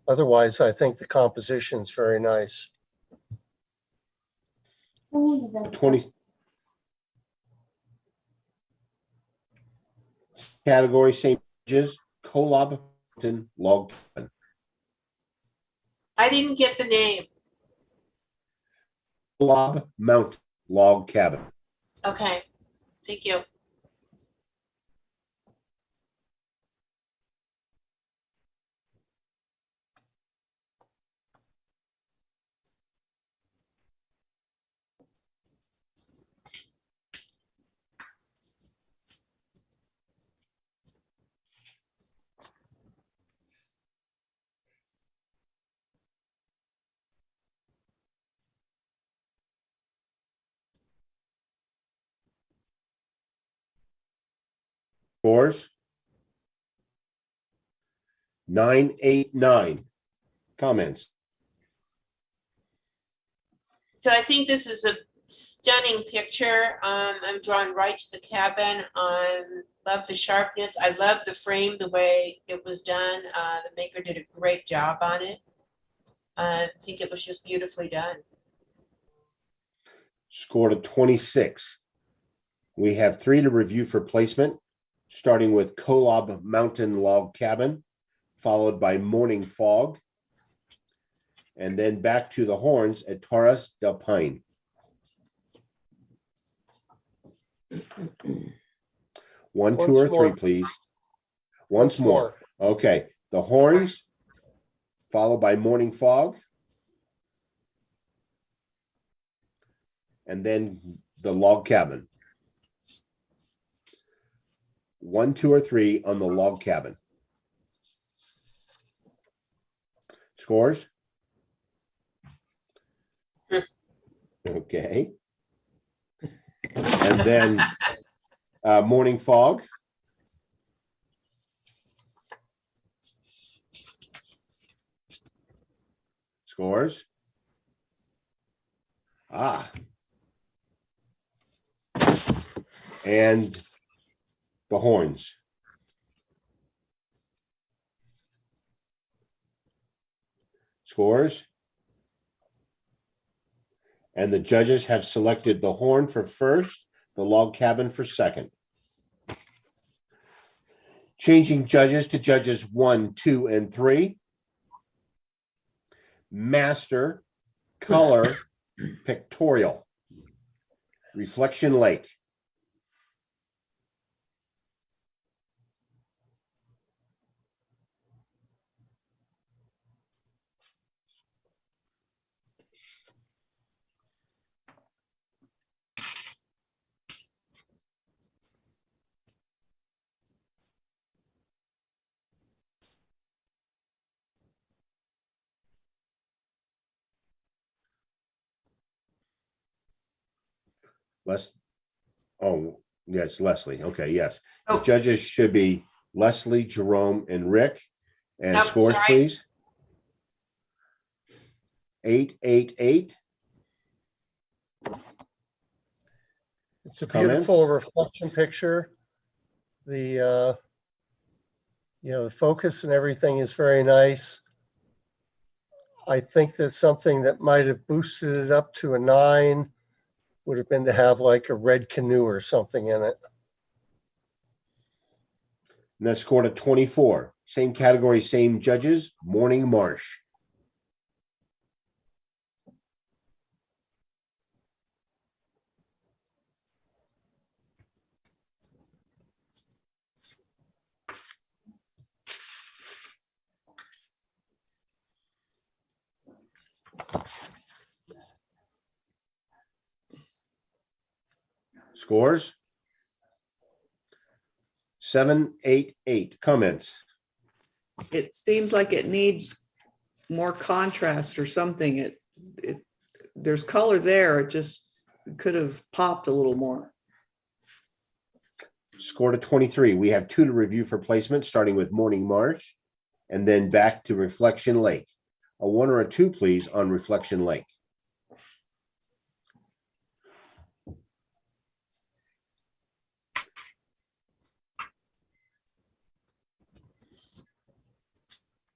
Otherwise, I think the composition is very nice. 20. Category, same judges, Collab log cabin. I didn't get the name. Collab Mountain log cabin. Okay, thank you. Scores? 989. Comments? So I think this is a stunning picture. I'm drawn right to the cabin. Love the sharpness. I love the frame, the way it was done. The maker did a great job on it. I think it was just beautifully done. Scored a 26. We have 3 to review for placement, starting with Collab Mountain log cabin, followed by Morning Fog, and then back to the horns at Torres del Paine. One, two, Once or three, more. please. Once more. Okay, the horns, followed by Morning Fog, and then the log cabin. 1, 2, or 3 on the log cabin. Scores? Okay. And then Morning Fog. Scores? And the horns. Scores? And the judges have selected the horn for first, the log cabin for second. Changing judges to judges 1, 2, and 3. Master Color Pictorial. Reflection Lake. Les, oh, yes, Leslie. Okay, yes. The Oh. judges should be Leslie, Jerome, and Rick. And Nope, scores, sorry. please. 888. It's a Comments? beautiful reflection picture. The, the focus and everything is very nice. I think that something that might have boosted it up to a 9 would have been to have like a red canoe or something in it. And that scored a 24. Same category, same judges. Morning Marsh. Scores? 788. Comments? It seems like it needs more contrast or something. There's color there. It just could have popped a little more. Scored a 23. We have 2 to review for placement, starting with Morning Marsh and then back to Reflection Lake. A 1 or a 2, please, on Reflection Lake.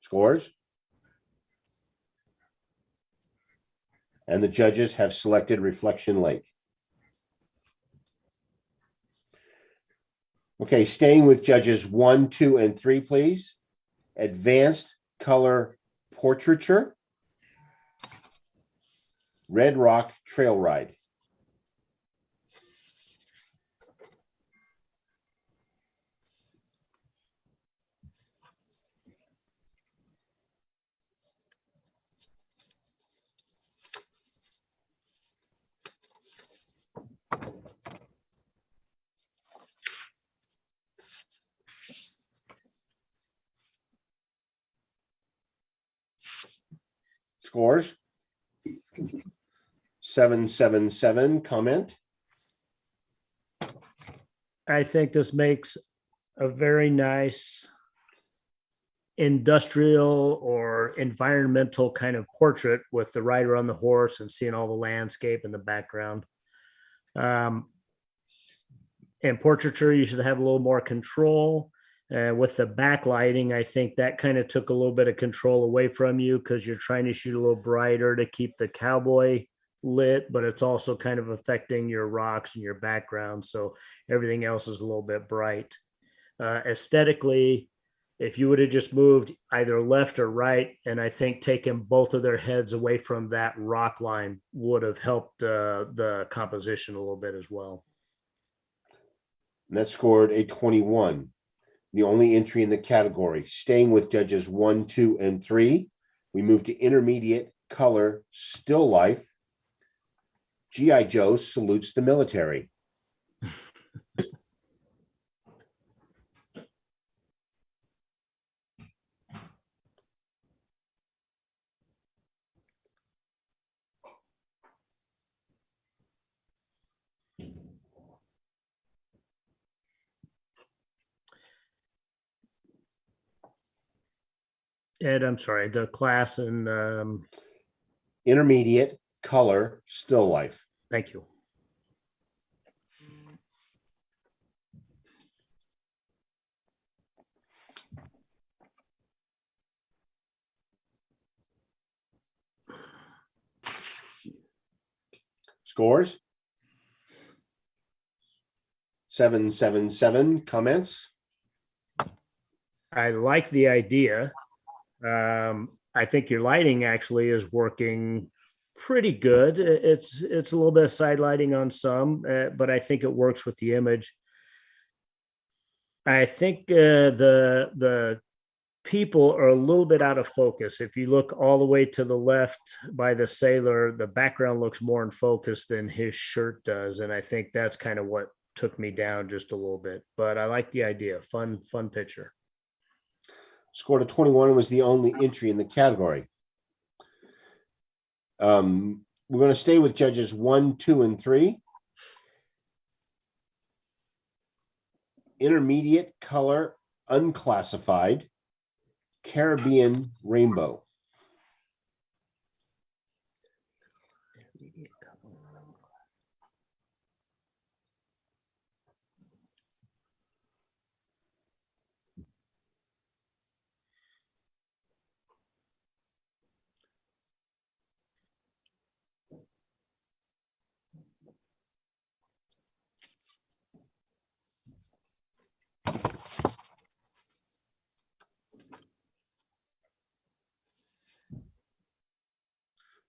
Scores? And the judges have selected Reflection Lake. Okay, staying with judges 1, 2, and 3, please. Advanced Color Portraiture. Red Rock Trail Ride. Scores? 777. Comment? I think this makes a very nice industrial or environmental kind of portrait with the rider on the horse and seeing all the landscape in the background. And portraiture, you should have a little more control. With the backlighting, I think that kind of took a little bit of control away from you because you're trying to shoot a little brighter to keep the cowboy lit, but it's also kind of affecting your rocks and your background. So everything else is a little bit bright. Aesthetically, if you would have just moved either left or right, and I think taking both of their heads away from that rock line would have helped the composition a little bit as well. And that scored a 21. The only entry in the category. Staying with judges 1, 2, and 3, we move to intermediate color still life. G.I. Joe salutes the military. Ed, I'm sorry, the class and Intermediate color still life. thank you. Scores? 777. Comments? I like the idea. I think your lighting actually is working pretty good. It's a little bit of side lighting on some, but I think it works with the image. I think the people are a little bit out of focus. If you look all the way to the left by the sailor, the background looks more in focus than his shirt does, and I think that's kind of what took me down just a little bit. But I like the idea. Fun picture. Scored a 21 was the only entry in the category. We're going to stay with judges 1, 2, and 3. Intermediate color, unclassified, Caribbean rainbow.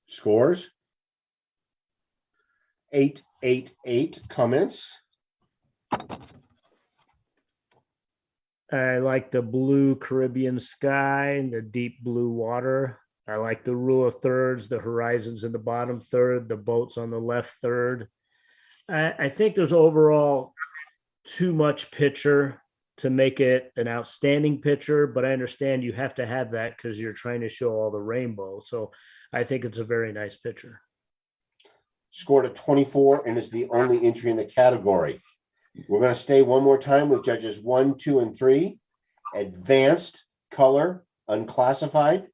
Scores 888. Comments. I like the blue Caribbean sky and the deep blue water. I like the rule of thirds, the horizons in the bottom third, the boats on the left third. I think there's overall too much picture to make it an outstanding picture, but I understand you have to have that because you're trying to show all the rainbow. So I think it's a very nice picture. Scored a 24 and is the only entry in the category. We're going to stay one more time with judges 1, 2, and 3. Advanced color, unclassified,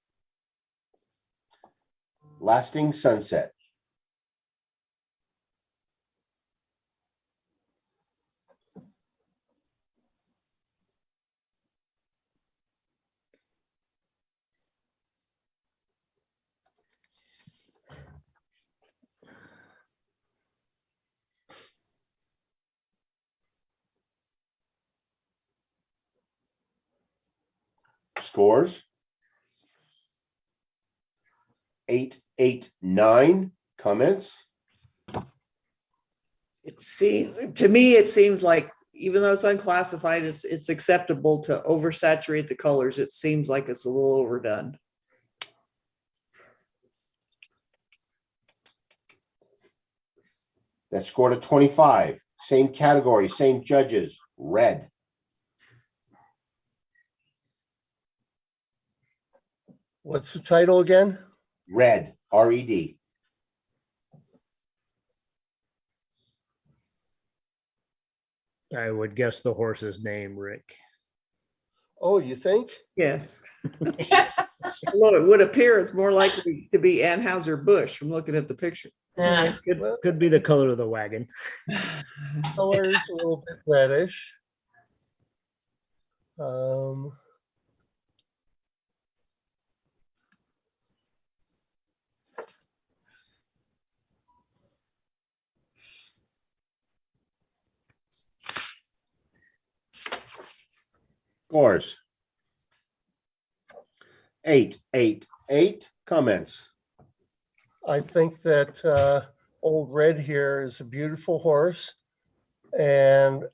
lasting sunset. Scores 889. Comments. To me, it seems like even though it's unclassified, it's acceptable to oversaturate the colors. It seems like it's a little overdone. That scored a 25. Same category, same judges. Red. What's the title again? Red. R-E-D. I would guess the horse's name, Rick. Oh, you think? Yes. Although it would appear it's more likely to be Anheuser-Busch from looking at the picture. Yeah. Could be the color of the wagon. Color's a little bit reddish. Scores 888. Comments. I think that Old Red here is a beautiful horse. And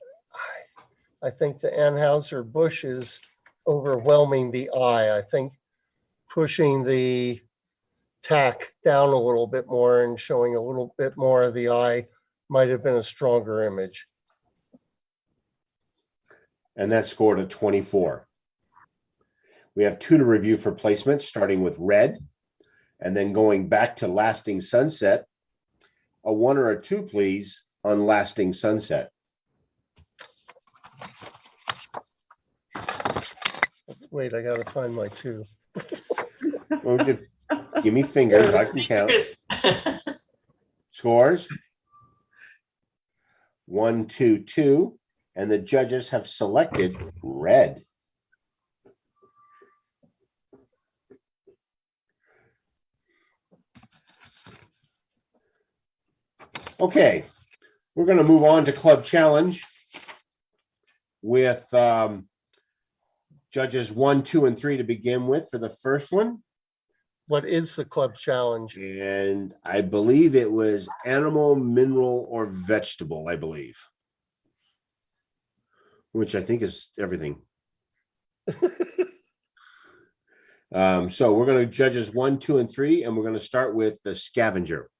I think the Anheuser-Busch is overwhelming the eye. I think pushing the tack down a little bit more and showing a little bit more of the eye might have been a stronger image. And that scored a 24. We have 2 to review for placement, starting with red and then going back to lasting sunset. A 1 or a 2, please, on lasting sunset. Wait, I gotta find my 2. Well, give me fingers, I can count. Scores 1, 2, 2. And the judges have selected red. Okay, we're going to move on to Club Challenge with judges 1, 2, and 3 to begin with for the first one. What is the club challenge? And I believe it was animal, mineral, or vegetable, I believe. Which I think is everything. So we're going to judges 1, 2, and 3, and we're going to start with the scavenger.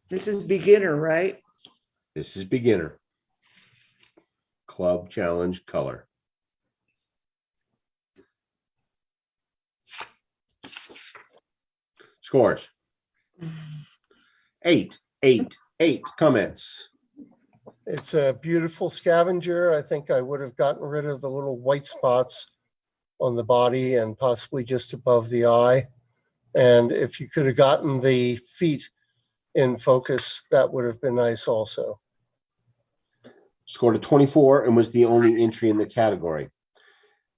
This is beginner, right? This is beginner. Club challenge color. Scores. 8, 8, 8 comments. It's a beautiful scavenger. I think I would have gotten rid of the little white spots on the body and possibly just above the eye. And if you could have gotten the feet in focus, that would have been nice also. Scored a 24 and was the only entry in the category.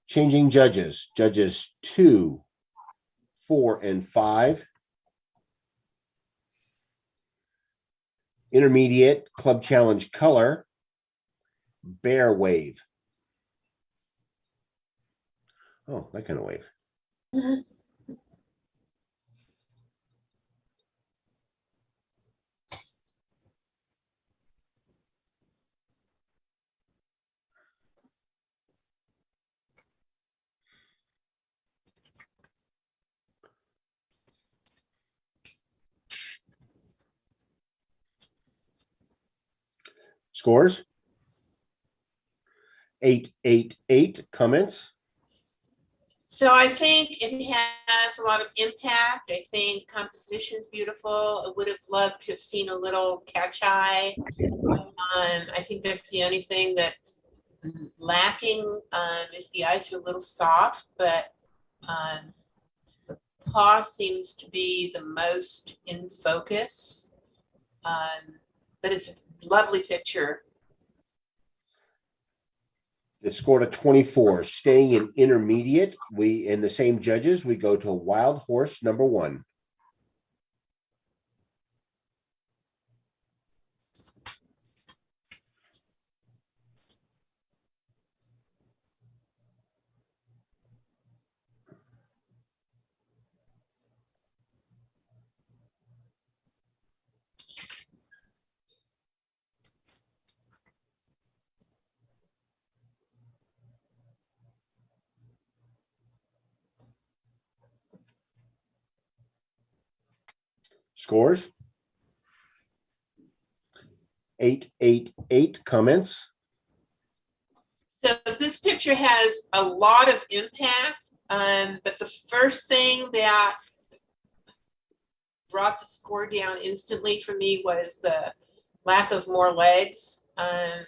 Changing judges. Judges 2, 4, and 5. Intermediate club challenge color. Bear wave. Oh, that kind of wave. Scores. 8, 8, 8 comments. So I think it has a lot of impact. I think composition's beautiful. I would have loved to have seen a little catch eye. I think that's the only thing that's lacking, is the eyes are a little soft, but the paw seems to be the most in focus. But it's a lovely picture. It scored a 24. Staying in intermediate, we in the same judges, we go to wild horse number 1. Scores. 8, 8, 8 comments. So this picture has a lot of impact, but the first thing that brought the score down instantly for me was the lack of more legs. I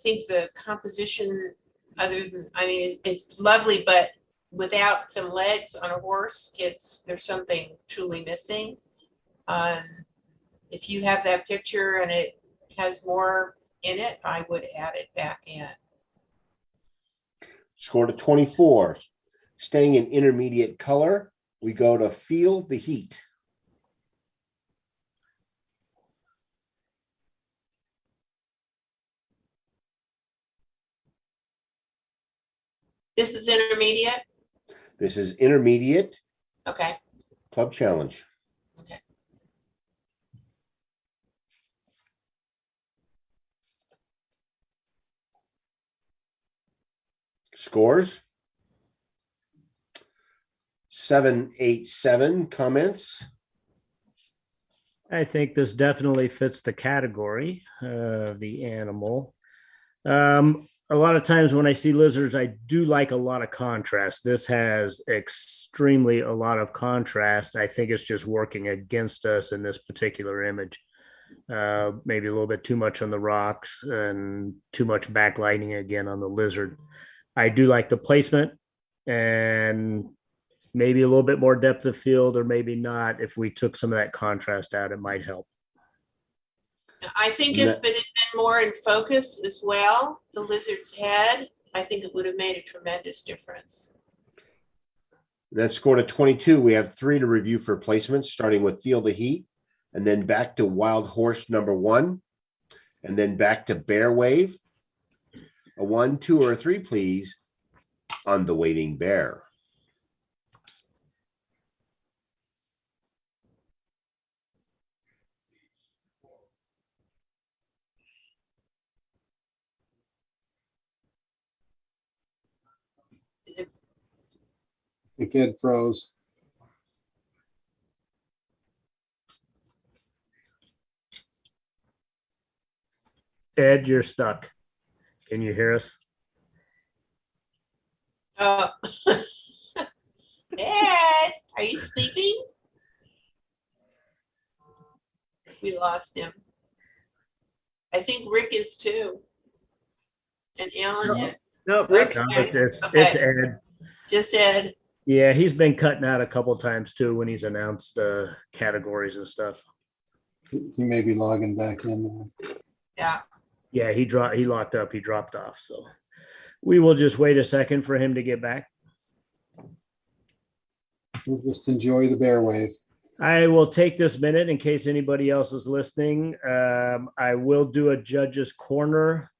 think the composition, other than, I mean, it's lovely, but without some legs on a horse, there's something truly missing. If you have that picture and it has more in it, I would add it back in. Scored a 24. Staying in intermediate color, we go to Feel the Heat. This is intermediate. This is intermediate Okay. club challenge. Okay. Scores. 7, 8, 7 comments. I think this definitely fits the category of the animal. A lot of times when I see lizards, I do like a lot of contrast. This has extremely a lot of contrast. I think it's just working against us in this particular image. Maybe a little bit too much on the rocks and too much backlighting again on the lizard. I do like the placement and maybe a little bit more depth of field, or maybe not. If we took some of that contrast out, it might help. I think if it had been more in focus as well, the lizard's head, I think it would have made a tremendous difference. That scored a 22. We have 3 to review for placements, starting with Feel the Heat, and then back to Wild Horse number 1, and then back to Bear Wave. A 1, 2, or 3, please, on the Waving Bear. The kid froze. Ed, you're stuck. Can you hear us? Oh. Ed, are you sleeping? We lost him. I think Rick is too. And Alan is. No, Rick, No, Okay. it's Okay. Ed. Just Ed. Yeah, he's been cutting out a couple times too when he's announced categories and stuff. He may be logging back in now. Yeah. Yeah, he locked up, he dropped off. So we will just wait a second for him to get back. We'll just enjoy the bear wave. I will take this minute in case anybody else is listening. I will do a judge's corner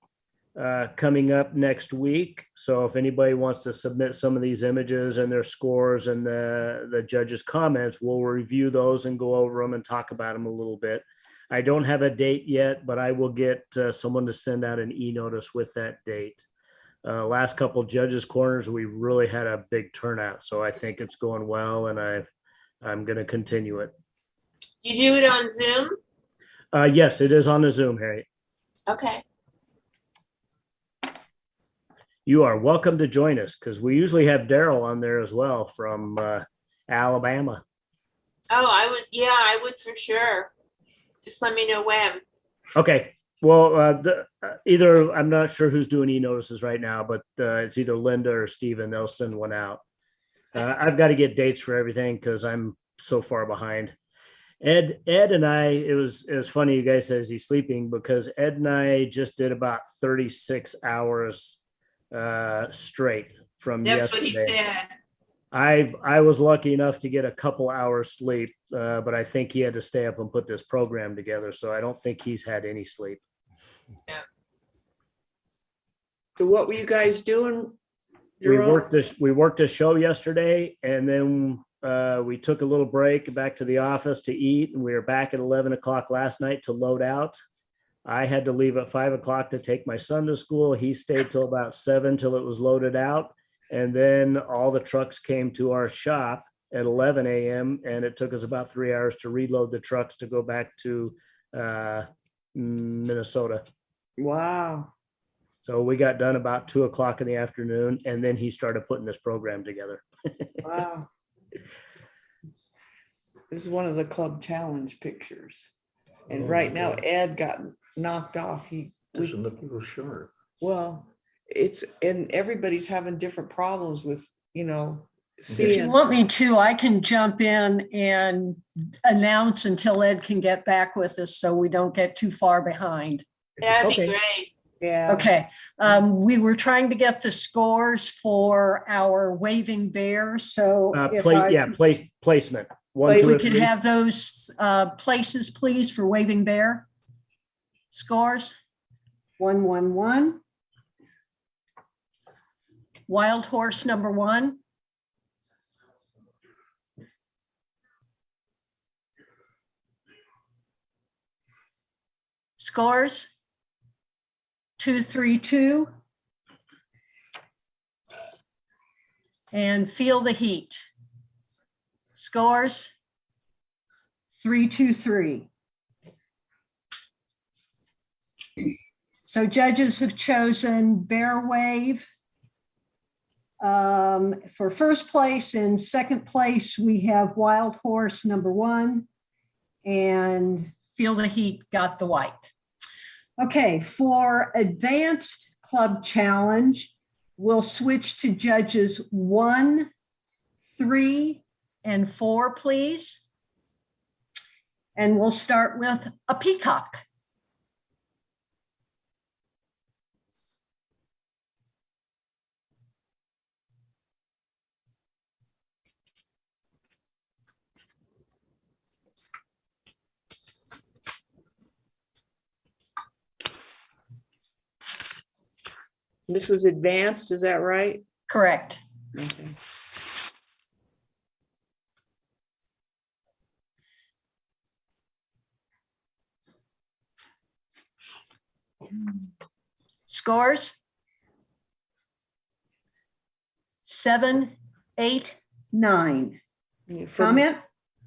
coming up next week. So if anybody wants to submit some of these images and their scores and the judges' comments, we'll review those and go over them and talk about them a little bit. I don't have a date yet, but I will get someone to send out an e-notice with that date. Last couple judges' corners, we really had a big turnout. So I think it's going well, and I'm going to continue it. You do it on Zoom? Yes, it is on the Zoom, Harriet. Okay. You are welcome to join us because we usually have Daryl on there as well from Alabama. Oh, I would for sure. Just let me know when. Okay. Well, either I'm not sure who's doing e-notices right now, but it's either Linda or Steven. They'll send one out. I've got to get dates for everything because I'm so far behind. Ed and I, it was funny you guys says he's sleeping because Ed and I just did about 36 hours straight from That's what he yesterday. said. I was lucky enough to get a couple hours sleep, but I think he had to stay up and put this program together. So I don't think he's had any sleep. so what were you guys doing? We Jerome? worked a show yesterday, and then we took a little break back to the office to eat, and we were back at 11 o'clock last night to load out. I had to leave at 5 o'clock to take my son to school. He stayed till about 7 till it was loaded out. And then all the trucks came to our shop at 11 a.m. and it took us about 3 hours to reload the trucks to go back to Minnesota. Wow. So we got done about 2 o'clock in the afternoon, and then he started putting this program together. Wow. This is one of the club challenge pictures. And right now Ed got knocked off. Doesn't look real sharp. Well, and everybody's having different problems with, If you seeing. want me to, I can jump in and announce until Ed can get back with us so we don't get too far behind. That'd Okay. be great. Yeah. Okay, we were trying to get the scores for our waving bear, so if Placement. One, If two, we or could three. have those places, please, for waving bear. Scores, 111. Wild horse number 1. Scores, 232. And Feel the Heat. Scores, 323. So judges have chosen Bear Wave for first place. In second place, we have Wild Horse number 1. And Feel the heat, got the white. Okay, for advanced club challenge, we'll switch to judges 1, 3, and 4, please. And we'll start with a peacock. This was advanced, is that right? Correct. Okay. Scores? 7, 8, 9. Yeah, Comment?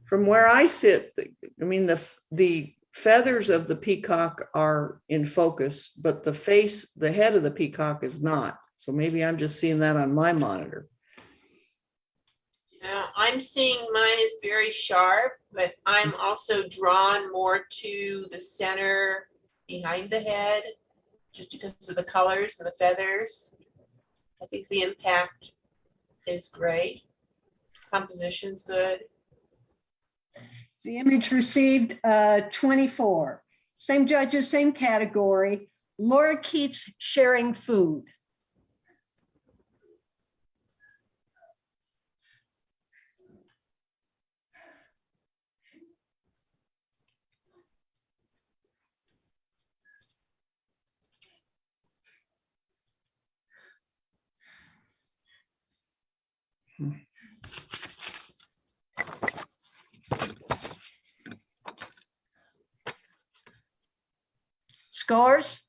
From where I sit, I mean, the feathers of the peacock are in focus, but the face, the head of the peacock is not. So maybe I'm just seeing that on my monitor. I'm seeing mine is very sharp, but I'm also drawn more to the center behind the head, just because of the colors and the feathers. I think the impact is great. Composition's good. The image received 24. Same judges, same category. Laura Keats sharing food. Scores?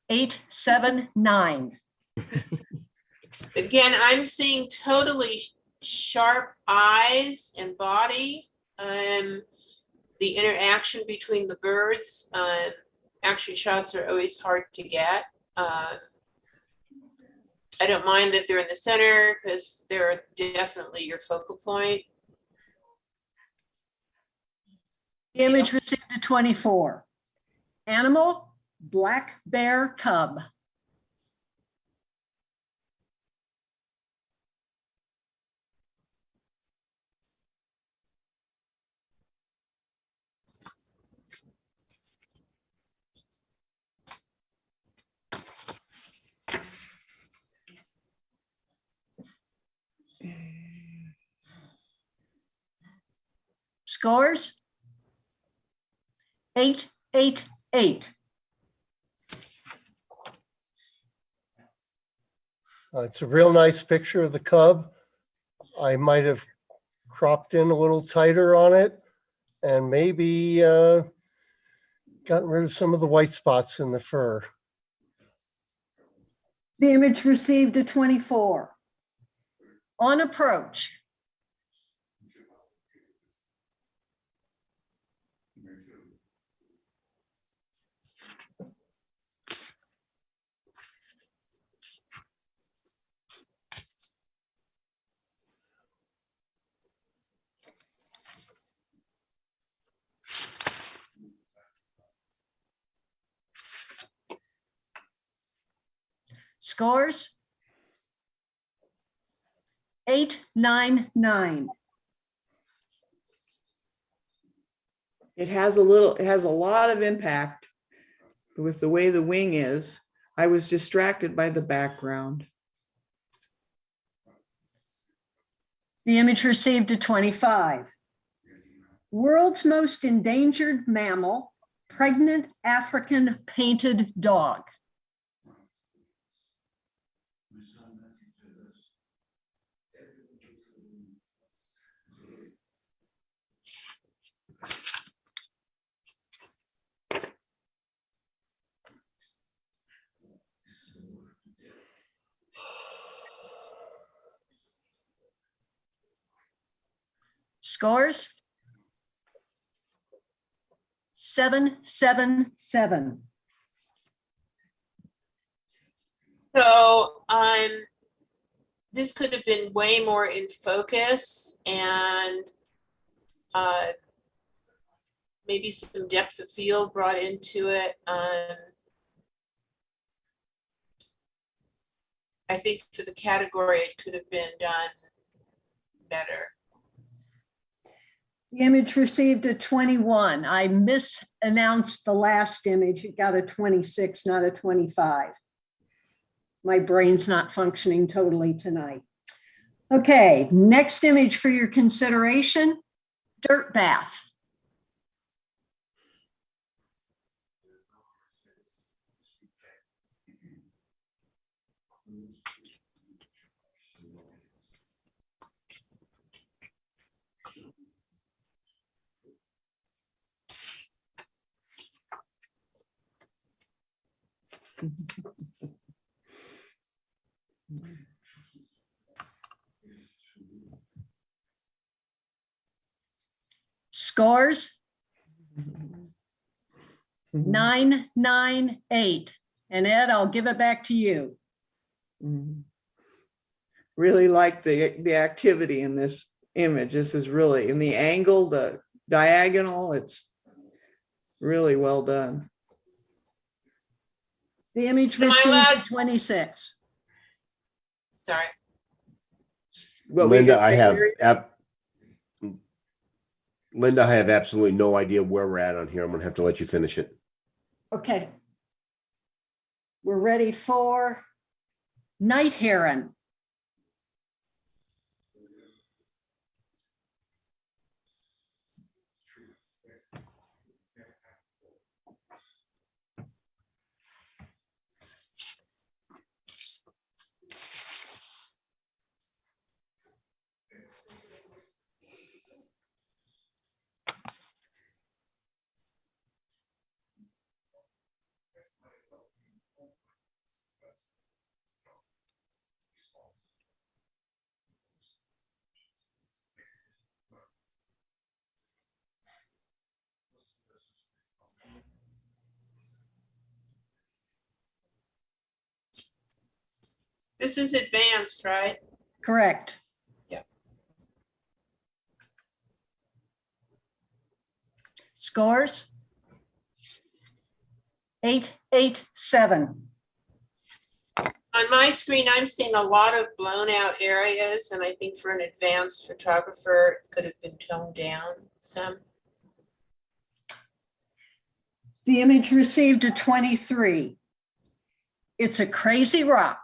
8, 7, 9. Again, I'm seeing totally sharp eyes and body. The interaction between the birds. Action shots are always hard to get. I don't mind that they're in the center because they're definitely your focal point. The image received a 24. Animal, black bear cub. Scores? 8, 8, 8. It's a real nice picture of the cub. I might have cropped in a little tighter on it and maybe gotten rid of some of the white spots in the fur. The image received a 24. On approach. Scores? 8, 9, 9. It has a lot of impact with the way the wing is. I was distracted by the background. The image received a 25. World's most endangered mammal, pregnant African painted dog. Scores? 7, 7, 7. So this could have been way more in focus, and maybe some depth of field brought into it. I think for the category, it could have been done better. The image received a 21. I misannounced the last image. It got a 26, not a 25. My brain's not functioning totally tonight. Okay, next image for your consideration, dirt bath. Scores 998. And Ed, I'll give it back to you. Mhm. Really like the activity in this image. This is really in the angle, the diagonal, it's really well done. The image Am I received allowed- a 26. Sorry. What we Linda, got I have, there- Linda, I have absolutely no idea where we're at on here. I'm gonna have to let you finish it. Okay. We're ready for night heron. This is advanced, right? Correct. Yeah. Scores 887. On my screen, I'm seeing a lot of blown out areas, and I think for an advanced photographer, it could have been toned down some. The image received a 23. It's a crazy rock.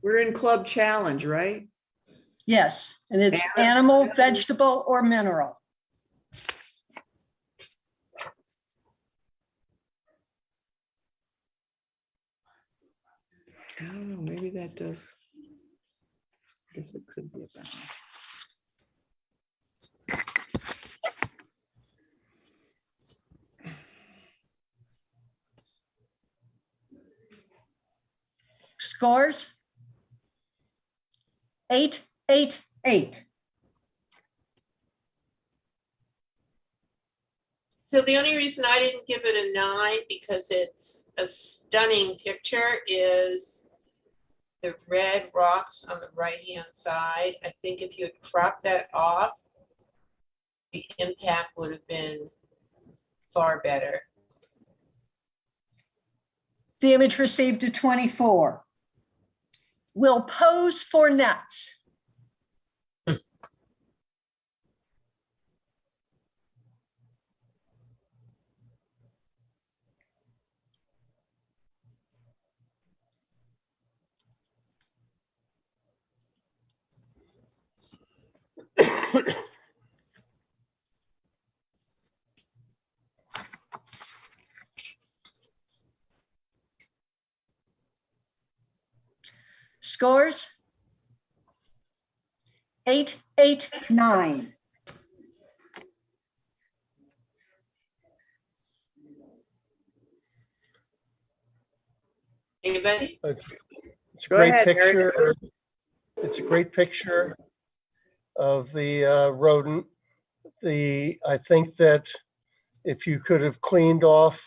We're in Club Challenge, right? Yes, and it's Animal. animal, vegetable, or mineral. I don't know, maybe that does. Guess it could be about. Scores 888. So the only reason I didn't give it a 9, because it's a stunning picture, is the red rocks on the right-hand side. I think if you had cropped that off, the impact would have been far better. The image received a 24. Will pose for nuts. Scores 889. Anybody? It's a Go great ahead, Eric. picture. It's a great picture of the rodent. I think that if you could have cleaned off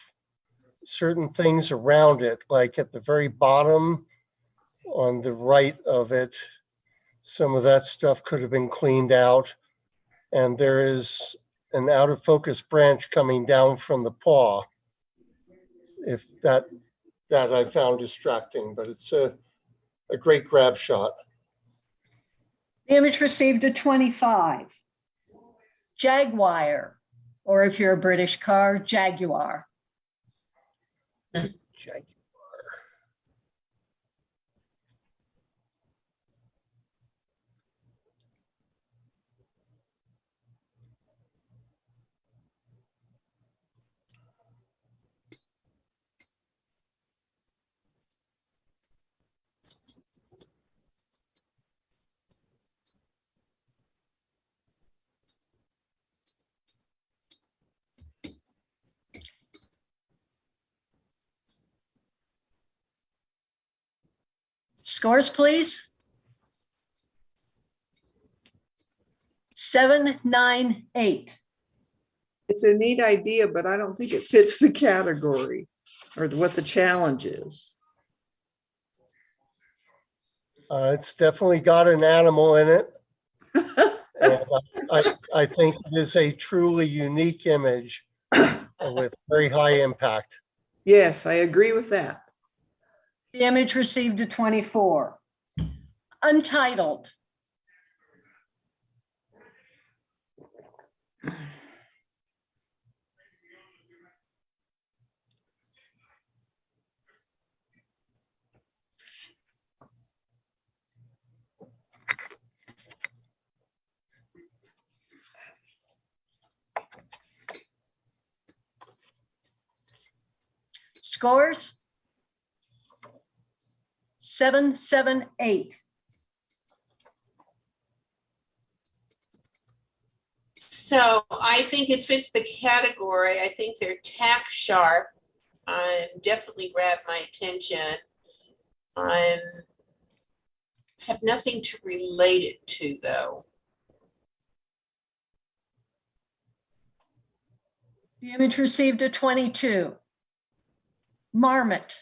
certain things around it, like at the very bottom on the right of it. Some of that stuff could have been cleaned out. And there is an out of focus branch coming down from the paw. If that I found distracting, but it's a great grab shot. The image received a 25. Jaguar, or if you're a British car, Jaguar. Scores, please. 798. It's a neat idea, but I don't think it fits the category or what the challenge is. It's definitely got an animal in it. And I think it is a truly unique image with very high impact. Yes, I agree with that. The image received a 24. Untitled. Scores? 778. So I think it fits the category. I think they're tack sharp. Definitely grabbed my attention. Have nothing to relate it to though. The image received a 22. Marmot.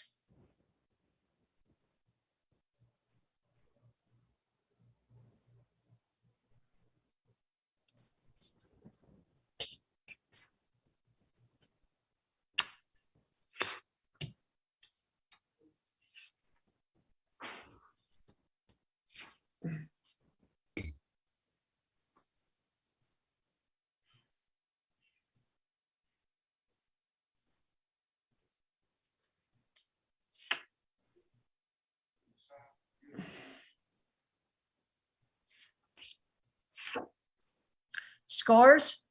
Scores?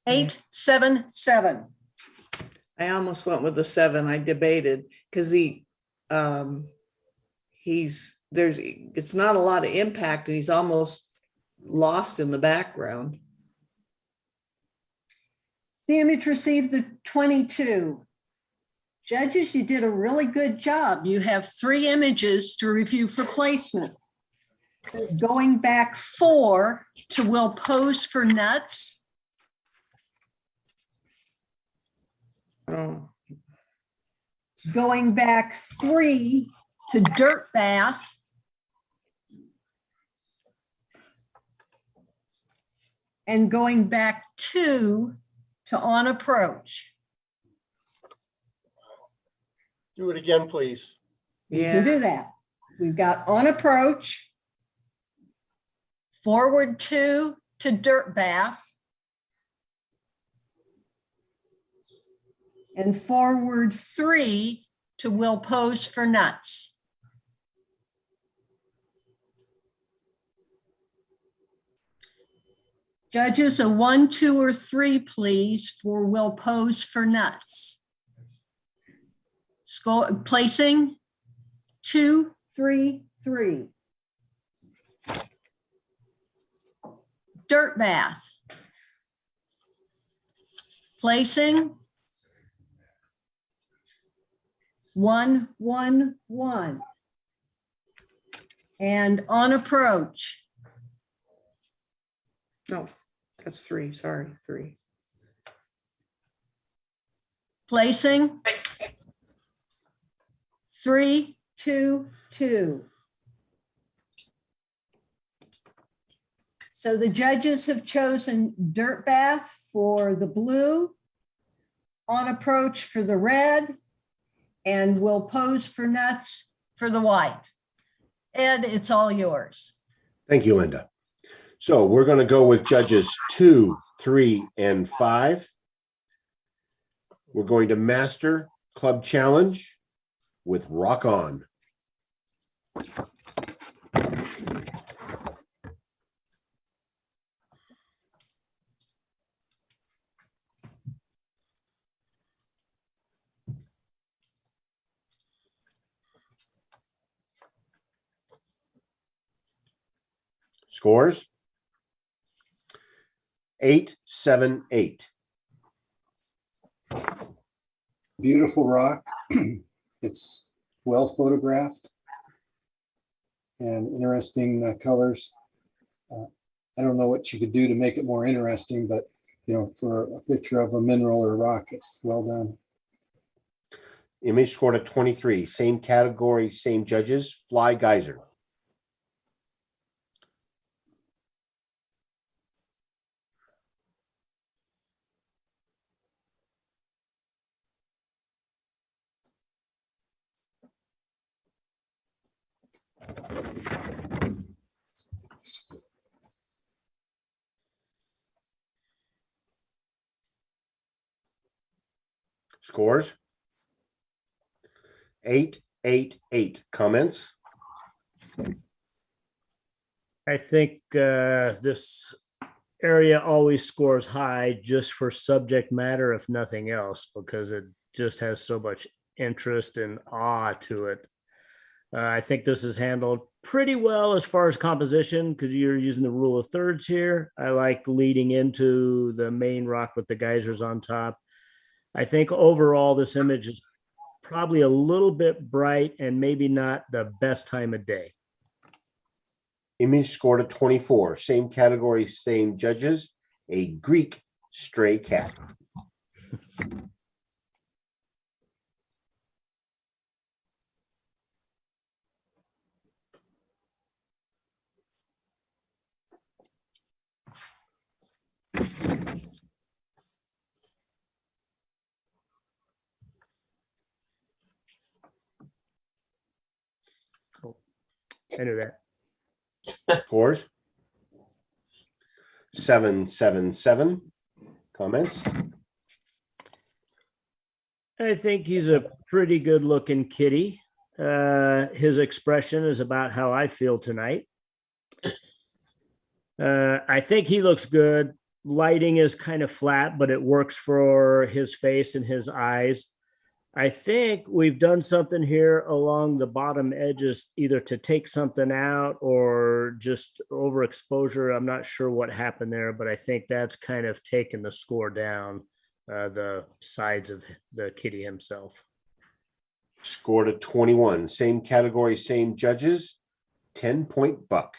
877. I almost went with the 7. I debated because it's not a lot of impact and he's almost lost in the background. The image received the 22. Judges, you did a really good job. You have 3 images to review for placement. Going back 4 to Will Pose for Nuts. Oh, Going back 3 to Dirt Bath. And going back 2 to On Approach. Do it again, please. You can do that. We've got On Approach, forward 2 to Dirt Bath, and forward 3 to Will Pose for Nuts. Judges, a 1, 2, or 3, please, for Will Pose for Nuts. Score placing 2, 3, 3. Dirt Bath. Placing 1, 1, 1. And On Approach. no, that's 3. Sorry, 3. Placing 3, 6-2-2. So the judges have chosen Dirt Bath for the blue, On Approach for the red, and Will Pose for Nuts for the white. Ed, it's all yours. Thank you, Linda. So we're going to go with judges 2, 3, and 5. We're going to Master Club Challenge with Rock On. Scores 8-7-8. Beautiful rock. It's well photographed and interesting colors. I don't know what you could do to make it more interesting, but for a picture of a mineral or rock, it's well done. Image scored a 23. Same category, same judges. Fly Geyser. Scores 8-8-8. Comments? I think this area always scores high just for subject matter, if nothing else, because it just has so much interest and awe to it. I think this is handled pretty well as far as composition because you're using the rule of thirds here. I like leading into the main rock with the geysers on top. I think overall this image is probably a little bit bright and maybe not the best time of day. Image scored a 24. Same category, same judges. A Greek stray cat. I knew that. Scores 7-7-7. Comments? I think he's a pretty good looking kitty. His expression is about how I feel tonight. I think he looks good. Lighting is kind of flat, but it works for his face and his eyes. I think we've done something here along the bottom edges, either to take something out or just overexposure. I'm not sure what happened there, but I think that's kind of taken the score down, the sides of the kitty himself. Scored a 21. Same category, same judges. 10-point buck.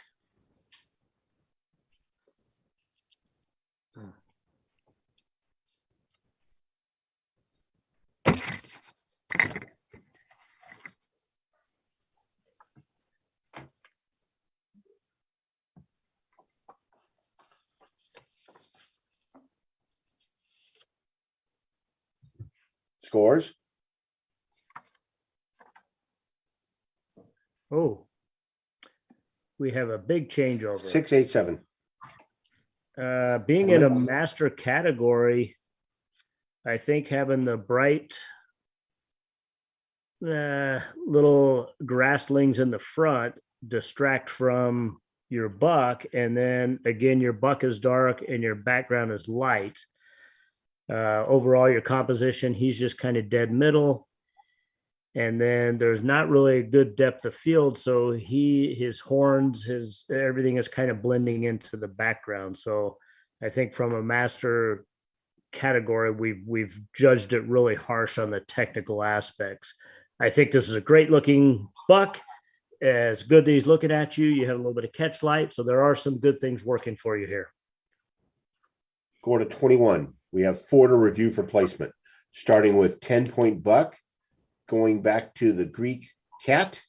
Scores Oh, we have a big changeover. 6-8-7. Being in a master category, I think having the bright little grasslings in the front distract from your buck. And then again, your buck is dark and your background is light. Overall, your composition, he's just kind of dead middle. And then there's not really a good depth of field. So his horns, everything is kind of blending into the background. So I think from a master category, we've judged it really harsh on the technical aspects. I think this is a great looking buck. It's good that he's looking at you. You have a little bit of catch light. So there are some good things working for you here. Scored a 21. We have 4 to review for placement, starting with 10-point buck, going back to the Greek cat,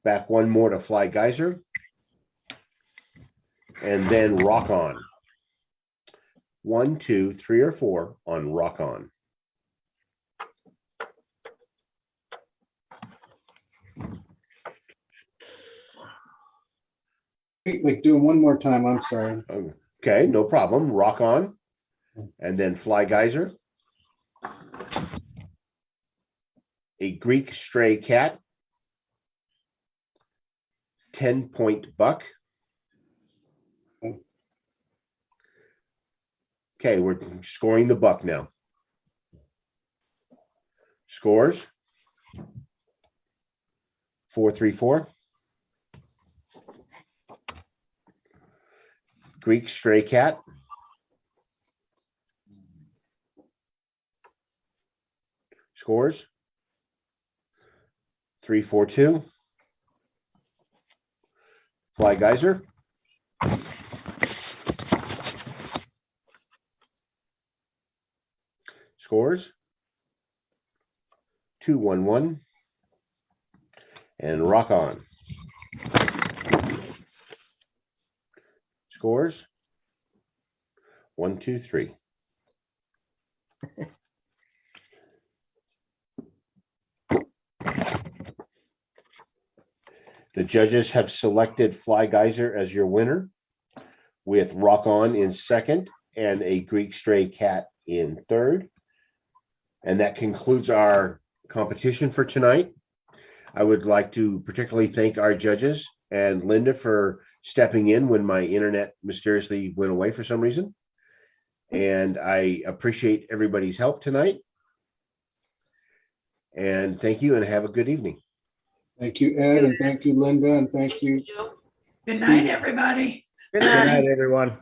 back one more to Fly Geyser, and then Rock On. 1, 2, 3, or 4 on Rock On. Wait, do them one more time. I'm sorry. Okay, no problem. Rock On, and then Fly Geyser. A Greek Stray Cat. 10-point buck. Okay, we're scoring the buck now. Scores. 434. Greek Stray Cat. Scores. 342. Fly Geyser. Scores. 211. And Rock On. Scores. 1, 2, 3. The judges have selected Fly Geyser as your winner, with Rock On in second and a Greek Stray Cat in third. And that concludes our competition for tonight. I would like to particularly thank our judges and Linda for stepping in when my internet mysteriously went away for some reason. And I appreciate everybody's help tonight. And thank you and have a good evening. Thank you, Ed, and thank you, Linda, and thank you. Good night, everybody. Good Good night. night, everyone.